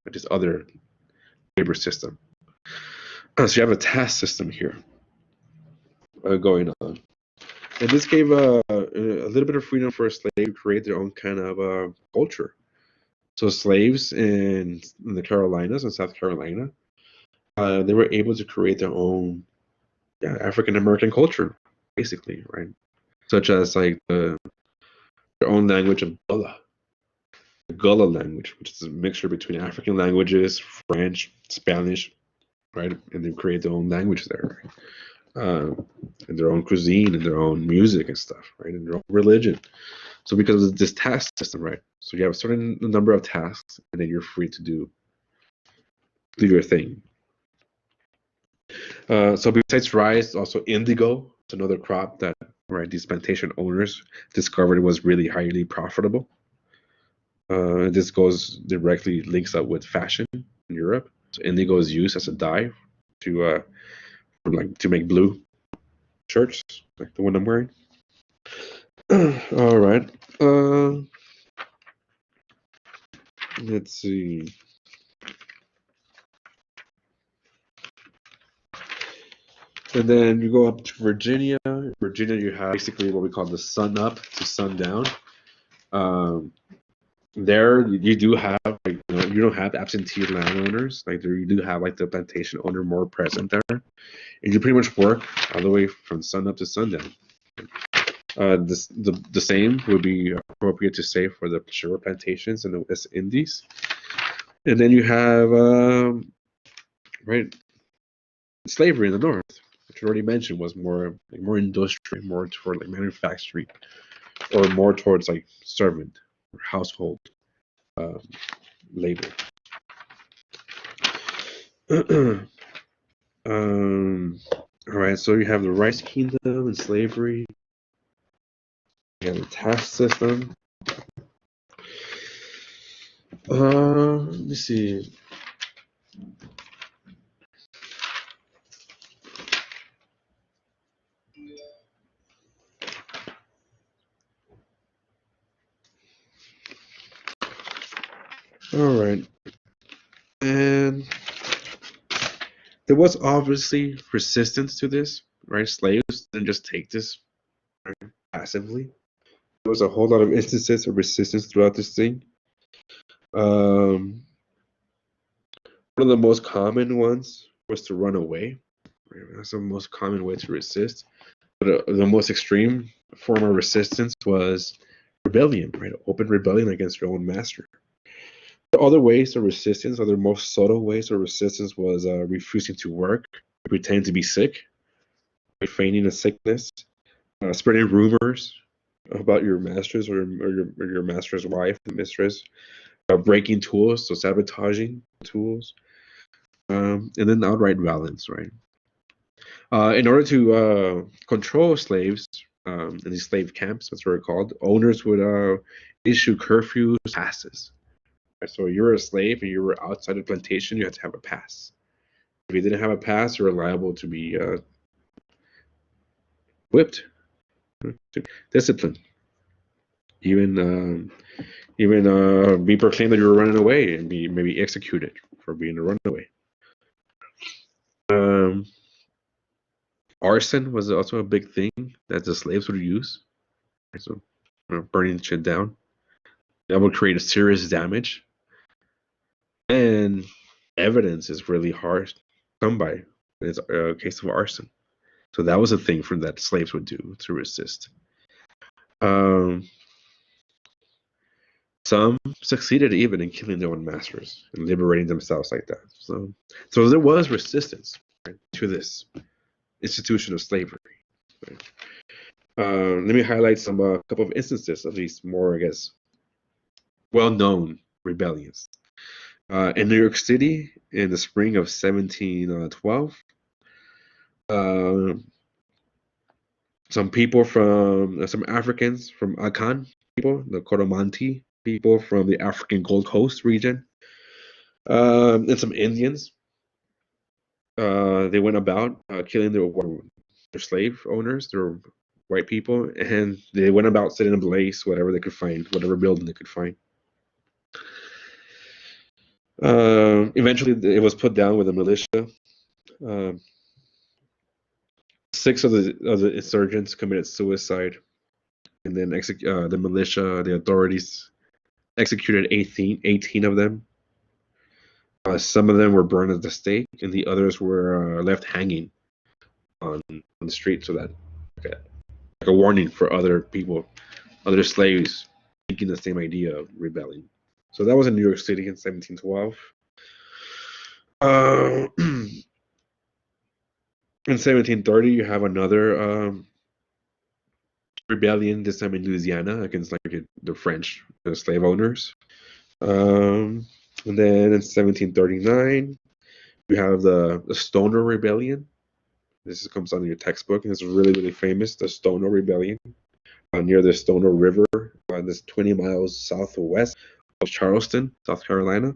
like this other labor system. So you have a task system here going on. And this gave a little bit of freedom for a slave to create their own kind of culture. So slaves in the Carolinas and South Carolina, they were able to create their own African American culture, basically, right? Such as like their own language of Gullah, the Gullah language, which is a mixture between African languages, French, Spanish, right? And they create their own language there, and their own cuisine and their own music and stuff, right? And their own religion. So because of this task system, right? So you have a certain number of tasks, and then you're free to do your thing. So besides rice, also indigo. It's another crop that right these plantation owners discovered was really highly profitable. This goes directly links up with fashion in Europe. So indigo is used as a dye to to make blue shirts, like the one I'm wearing. All right. Let's see. And then you go up to Virginia. In Virginia, you have basically what we call the sun up to sundown. Um, there, you do have like you don't have absentee landowners. Like there, you do have like the plantation owner more present there, and you pretty much work all the way from sun up to sundown. The same would be appropriate to say for the sugar plantations in the West Indies. And then you have right slavery in the North, which you already mentioned was more industrial, more toward like manufacturing, or more towards like servant or household um, labor. All right, so you have the Rice Kingdom and slavery. You have the tax system. Let me see. All right, and there was obviously resistance to this, right? Slaves didn't just take this right, passively. There was a whole lot of instances of resistance throughout this thing. Um, One of the most common ones was to run away. Right? That's the most common way to resist. But the most extreme form of resistance was rebellion, right? Open rebellion against your own master. The other ways of resistance, other most subtle ways of resistance, was refusing to work, pretending to be sick, feigning a sickness, spreading rumors about your masters or your master's wife, the mistress, breaking tools, so sabotaging tools, and then outright violence, right? In order to control slaves in these slave camps, that's what they're called, owners would issue curfews, passes. Right? So you were a slave and you were outside the plantation, you had to have a pass. If you didn't have a pass, you were liable to be whipped, disciplined, even be proclaimed that you were running away and be maybe executed for being a runaway. Um, Arson was also a big thing that the slaves would use. So, burning shit down. That would create a serious damage. And evidence is really hard to come by. It's a case of arson. So that was a thing for that slaves would do to resist. Um, some succeeded even in killing their own masters and liberating themselves like that. So there was resistance right, to this institution of slavery. Right? Let me highlight some couple of instances of these more, I guess, well-known rebellions. In New York City, in the spring of 1712, some people from some Africans from Akan people, the Coromantee people from the African Gold Coast region, and some Indians. They went about killing their slave owners, their white people, and they went about setting ablaze whatever they could find, whatever building they could find. Eventually, it was put down with a militia. 6 of the insurgents committed suicide, and then the militia, the authorities executed 18 of them. Some of them were burned at the stake, and the others were left hanging on the street, so that like a warning for other people, other slaves thinking the same idea of rebelling. So that was in New York City in 1712. In 1730, you have another rebellion, this time in Louisiana against the French slave owners. And then in 1739, you have the Stoner Rebellion. This comes out in your textbook, and it's really, really famous, the Stoner Rebellion, near the Stoner River, this 20 miles southwest of Charleston, South Carolina.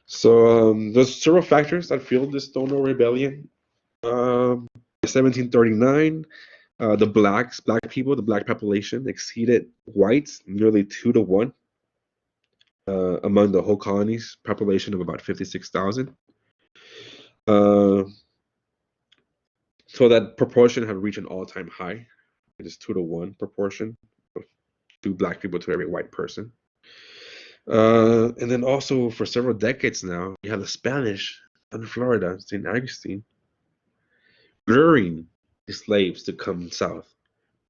So there's several factors that fueled the Stoner Rebellion. In 1739, the black people, the black population exceeded whites nearly 2 to 1 among the whole colony's population of about 56,000. So that proportion had reached an all-time high. It is 2 to 1 proportion of 2 black people to every white person. And then also for several decades now, you have the Spanish in Florida, St. Augustine, luring the slaves to come south,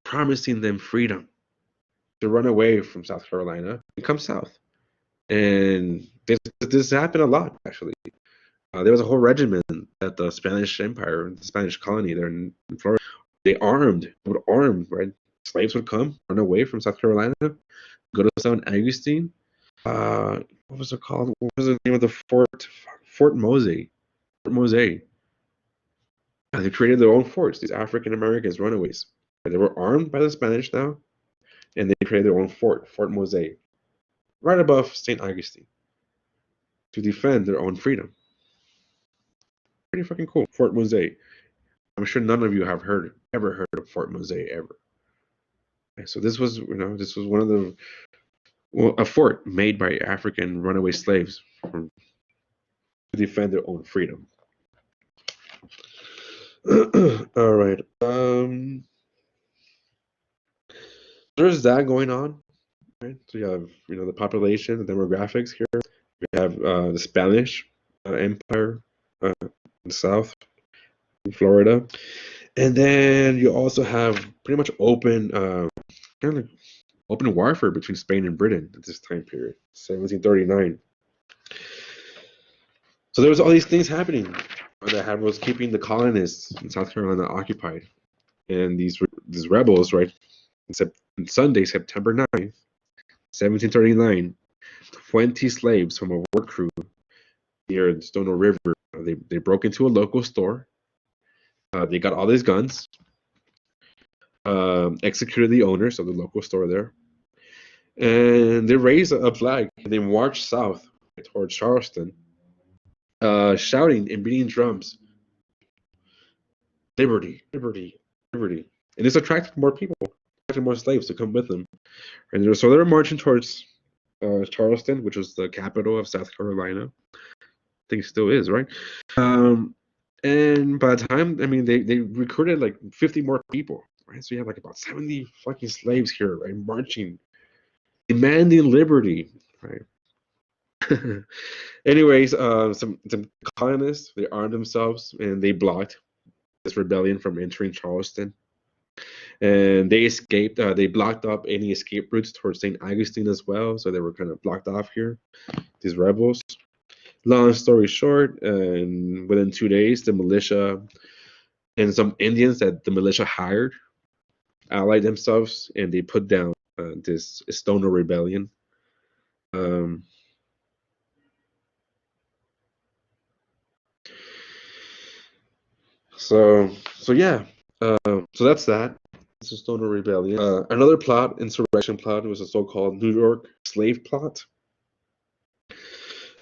promising them freedom to run away from South Carolina and come south. And this happened a lot, actually. There was a whole regiment at the Spanish Empire, the Spanish colony there in Florida. They would arm, right? Slaves would come, run away from South Carolina, go to St. Augustine. What was it called? What was the name of the fort? Fort Mose. Fort Mose. They created their own forts, these African Americans, runaways. They were armed by the Spanish now, and they created their own fort, Fort Mose, right above St. Augustine, to defend their own freedom. Pretty fucking cool, Fort Mose. I'm sure none of you have ever heard of Fort Mose ever. So this was one of a fort made by African runaway slaves to defend their own freedom. All right. There's that going on. Right? So you have the population, the demographics here. You have the Spanish Empire in the south, in Florida, and then you also have pretty much open warfare between Spain and Britain at this time period, 1739. So there was all these things happening that was keeping the colonists in South Carolina occupied, and these rebels, right? On Sunday, September 9th, 1739, 20 slaves from a work crew near the Stono River. They broke into a local store. They got all these guns, executed the owners of the local store there, and they raised a flag and they marched south towards Charleston, shouting and beating drums, "Liberty, liberty, liberty!" And this attracted more people, attracted more slaves to come with them. And so they were marching towards Charleston, which was the capital of South Carolina. I think it still is, right? And by the time, they recruited like 50 more people, right? So you have like about 70 fucking slaves here, right? Marching, demanding liberty, right? Anyways, some colonists, they armed themselves and they blocked this rebellion from entering Charleston. And they escaped. They blocked up any escape routes towards St. Augustine as well, so they were kind of blocked off here, these rebels. Long story short, and within 2 days, the militia and some Indians that the militia hired allied themselves, and they put down this Stoner Rebellion. So yeah. So that's that. It's a Stoner Rebellion. Another insurrection plot, was a so-called New York slave plot.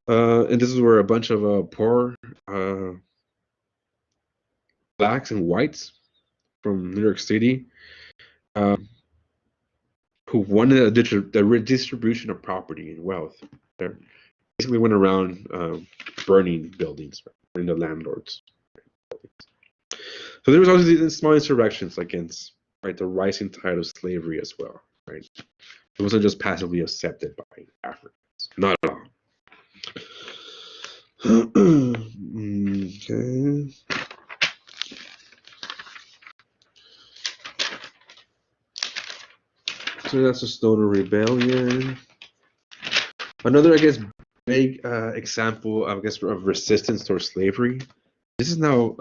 And this is where a bunch of poor blacks and whites from New York City who wanted a redistribution of property and wealth. They basically went around burning buildings, burning the landlords. So there was also these small insurrections against, right, the rising tide of slavery as well, right? It wasn't just passively accepted by Africans, not at all. Okay. So that's the Stoner Rebellion. Another, I guess, big example, I guess, of resistance towards slavery. This is now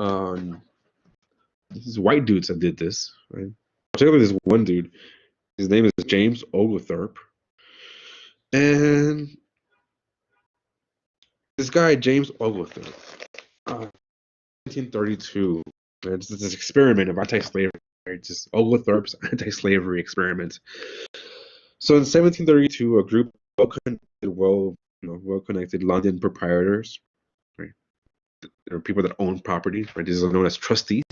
this is white dudes that did this, right? Particularly this one dude. His name is James Oglethorpe, and this guy James Oglethorpe, 1932. It's this experiment of anti-slavery, right? Just Oglethorpe's anti-slavery experiment. So in 1732, a group of well-connected London proprietors, right? There are people that own property, right? These are known as trustees.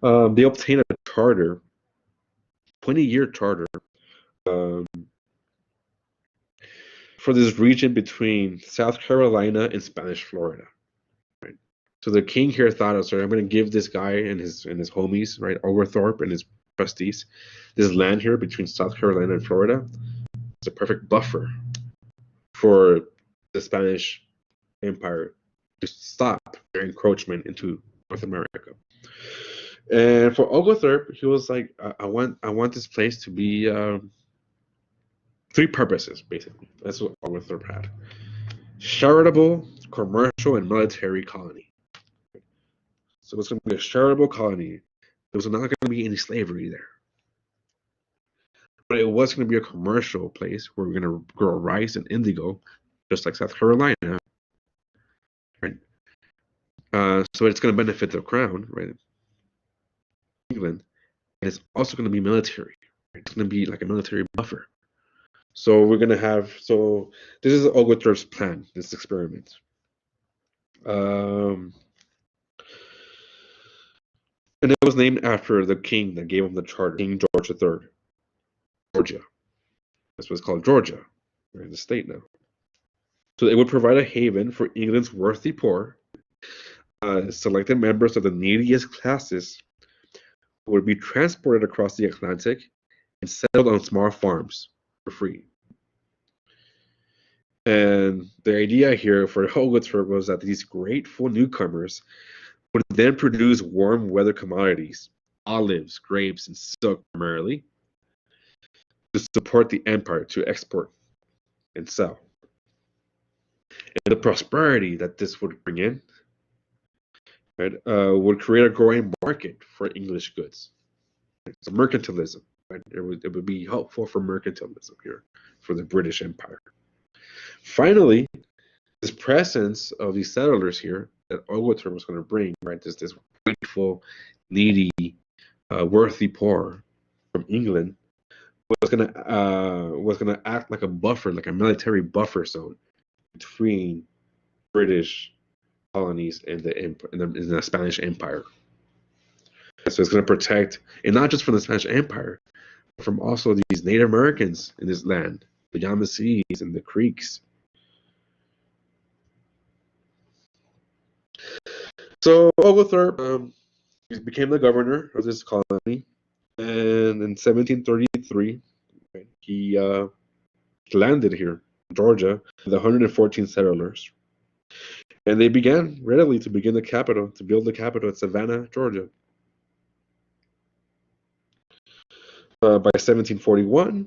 They obtained a charter, 20-year charter, um, for this region between South Carolina and Spanish Florida. Right? So the king here thought, "Oh, sorry, I'm going to give this guy and his homies, right, Oglethorpe and his trustees, this land here between South Carolina and Florida. It's a perfect buffer for the Spanish Empire to stop their encroachment into North America." And for Oglethorpe, he was like, I want this place to be three purposes, basically. That's what Oglethorpe had: charitable, commercial, and military colony. So it's going to be a charitable colony. There was not going to be any slavery there. But it was going to be a commercial place where we're going to grow rice and indigo, just like South Carolina. Right? So it's going to benefit the crown, right? England. And it's also going to be military. Right? It's going to be like a military buffer. So we're going to have, so this is Oglethorpe's plan, this experiment. And it was named after the king that gave him the charter, King George III. Georgia. That's what it's called, Georgia. We're in the state now. So it would provide a haven for England's worthy poor, selected members of the neediest classes who would be transported across the Atlantic and settled on small farms for free. And the idea here for Oglethorpe was that these grateful newcomers would then produce warm weather commodities, olives, grapes, and silk primarily, to support the empire to export and sell. And the prosperity that this would bring in, right, would create a growing market for English goods. So mercantilism, right? It would be helpful for mercantilism here for the British Empire. Finally, this presence of these settlers here that Oglethorpe was going to bring, right, this grateful, needy, worthy poor from England, was going to act like a buffer, like a military buffer zone between British colonies and the Spanish Empire. So it's going to protect, and not just from the Spanish Empire, but from also these Native Americans in this land, the Yamasees and the Creeks. So Oglethorpe became the governor of this colony, and in 1733, right, he landed here, in Georgia, with 114 settlers. And they began readily to build the capital at Savannah, Georgia. By 1741,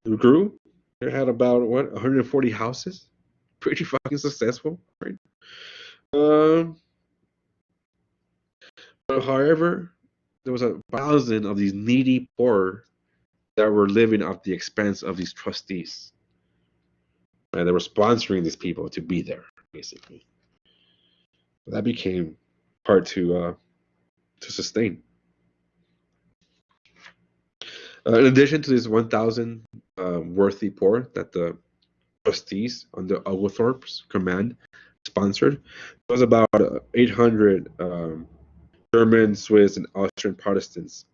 it grew. It had about 140 houses. Pretty fucking successful, right? But however, there was 1,000 of these needy poor that were living at the expense of these trustees. And they were sponsoring these people to be there, basically. That became hard to sustain. In addition to these 1,000 worthy poor that the trustees under Oglethorpe's command sponsored, there was about 800 German, Swiss, and Austrian Protestants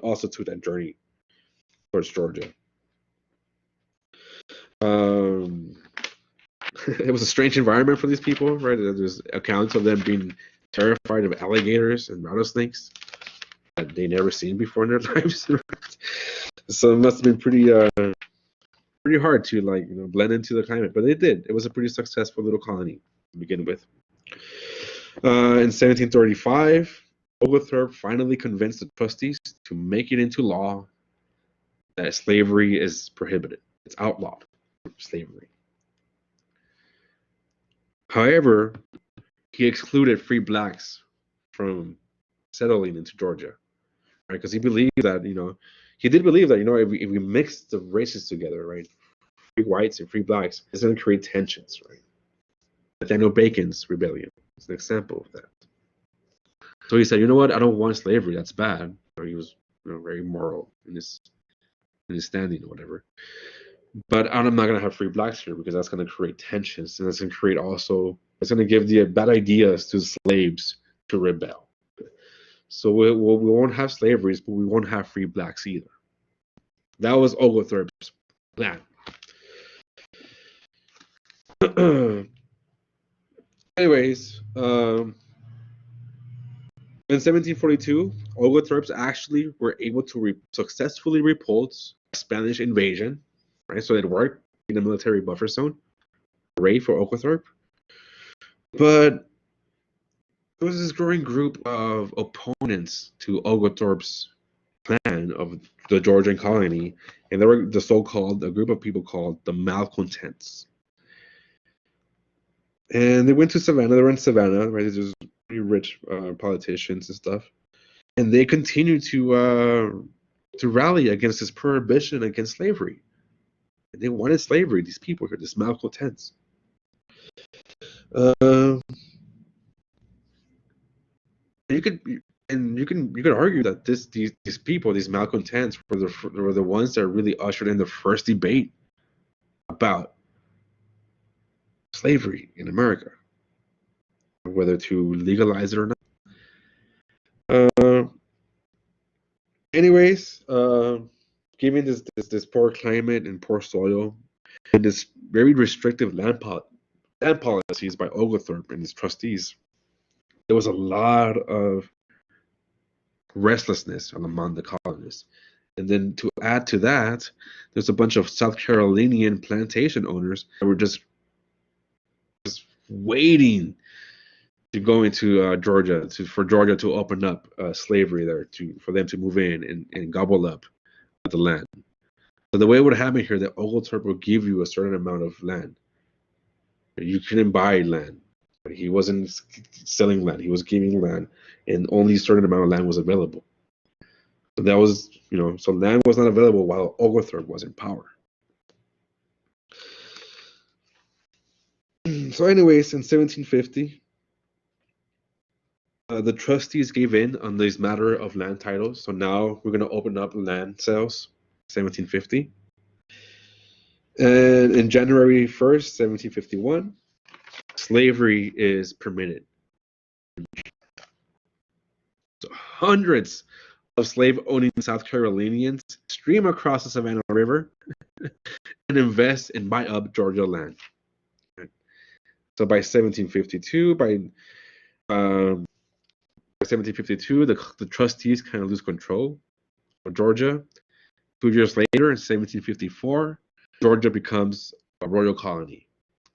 also took that journey towards Georgia. It was a strange environment for these people, right? There's accounts of them being terrified of alligators and rattlesnakes that they never seen before in their lives. So it must have been pretty hard to blend into the climate, but they did. It was a pretty successful little colony to begin with. In 1735, Oglethorpe finally convinced the trustees to make it into law that slavery is prohibited. It's outlawed, slavery. However, he excluded free blacks from settling into Georgia, right? Because he believed that, he did believe that, if we mix the races together, right, free whites and free blacks, it's going to create tensions, right? Nathaniel Bacon's rebellion is an example of that. So he said, you know what, I don't want slavery. That's bad. He was, very moral in his standing or whatever. But I'm not going to have free blacks here because that's going to create tensions, and that's going to create it's going to give the bad ideas to slaves to rebel. So we won't have slaveries, but we won't have free blacks either. That was Oglethorpe's plan. Anyways, in 1742, Oglethorpe's actually were able to successfully repulse a Spanish invasion, right? So it worked in a military buffer zone, great for Oglethorpe. But there was this growing group of opponents to Oglethorpe's plan of the Georgian colony, and they were a group of people called the malcontents. And they went to Savannah. They were in Savannah, right? These are pretty rich politicians and stuff, and they continued to rally against this prohibition against slavery. And they wanted slavery. These people here, these malcontents. You could argue that these people, these malcontents, were the ones that really ushered in the first debate about slavery in America, whether to legalize it or not. Anyways, given this poor climate and poor soil, and this very restrictive land policies by Oglethorpe and his trustees, there was a lot of restlessness among the colonists. And then to add to that, there's a bunch of South Carolinian plantation owners that were just waiting to go into Georgia, for Georgia to open up slavery there, for them to move in and gobble up the land. So the way it would happen here, that Oglethorpe will give you a certain amount of land. You couldn't buy land. He wasn't selling land. He was giving land, and only a certain amount of land was available. So that was, so land was not available while Oglethorpe was in power. So anyways, in 1750, the trustees gave in on this matter of land titles. So now we're going to open up land sales, 1750. And in January 1st, 1751, slavery is permitted. So hundreds of slave-owning South Carolinians stream across the Savannah River and invest and buy up Georgia land. So by 1752, the trustees kind of lose control of Georgia. 2 years later, in 1754, Georgia becomes a royal colony.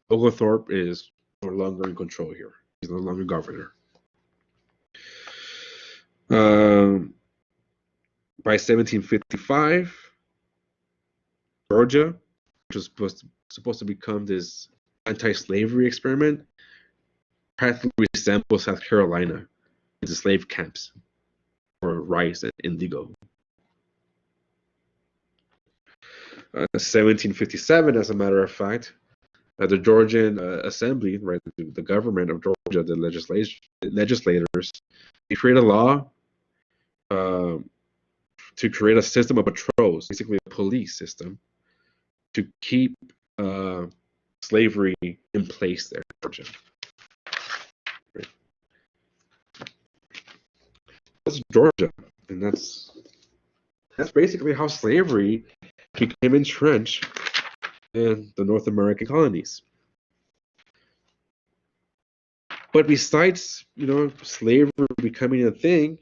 Oglethorpe is no longer in control here. He's no longer governor. By 1755, Georgia, which was supposed to become this anti-slavery experiment, practically resembles South Carolina into slave camps for rice and indigo. 1757, as a matter of fact, the Georgian Assembly, right, the government of Georgia, the legislators, they create a law to create a system of patrols, basically a police system, to keep slavery in place there in Georgia. Right. That's Georgia, and that's basically how slavery became entrenched in the North American colonies. But besides, slavery becoming a thing,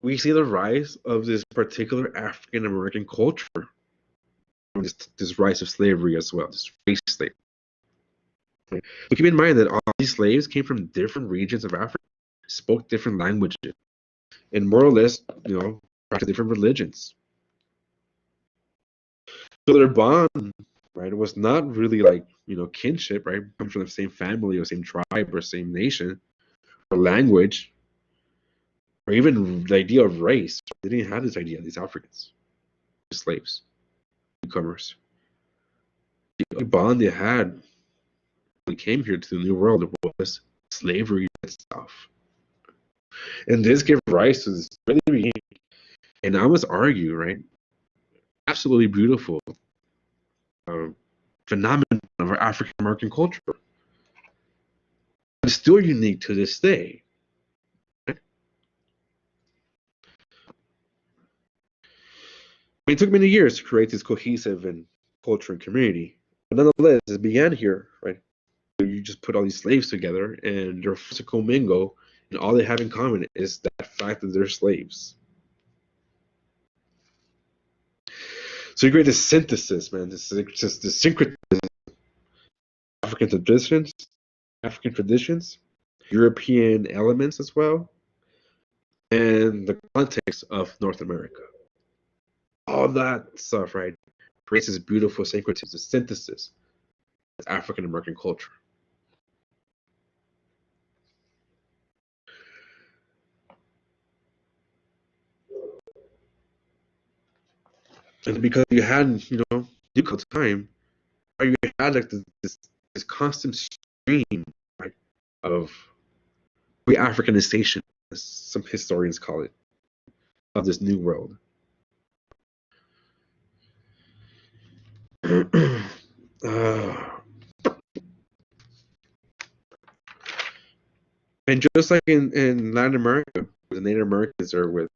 we see the rise of this particular African American culture, this rise of slavery as well, this race slavery. But keep in mind that all these slaves came from different regions of Africa, spoke different languages, and more or less, practiced different religions. So their bond, right, was not really like, kinship, right? Comes from the same family or same tribe or same nation or language, or even the idea of race. They didn't have this idea, these Africans, slaves, newcomers. The only bond they had when they came here to the New World was slavery itself. And this gave rise to this really unique, and I must argue, right, absolutely beautiful phenomenon of our African American culture. It's still unique to this day. Right? It took many years to create this cohesive and culture and community, but nonetheless, it began here, right? You just put all these slaves together, and they're forced to commingle, and all they have in common is that fact that they're slaves. So you create this synthesis, man. This is just the syncretism, African traditions, European elements as well, and the context of North America. All that stuff, right, creates this beautiful syncretism, this synthesis of African American culture. And because you had, Ducal time, you had like this constant stream, right, of re-Africanization, as some historians call it, of this new world. And just like in Latin America, the Native Americans are with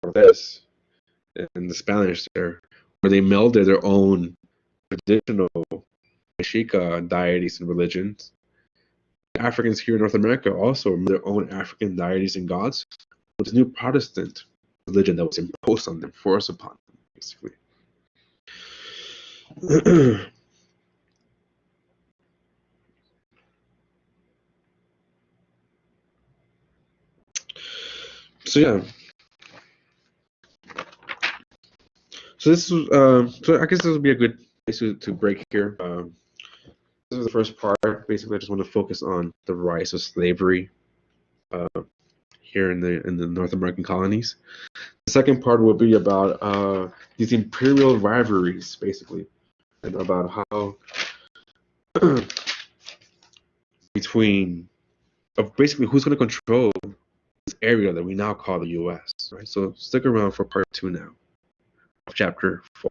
Cortés and the Spanish there, where they melded their own traditional Mexica deities and religions. Africans here in North America also their own African deities and gods with this new Protestant religion that was imposed on them, forced upon them, basically. So yeah. So this is so I guess this would be a good place to break here. This is the first part. Basically, I just want to focus on the rise of slavery here in the North American colonies. The second part will be about these imperial rivalries, basically, and about how between basically who's going to control this area that we now call the U.S. Right. So stick around for part 2 now, of chapter 4.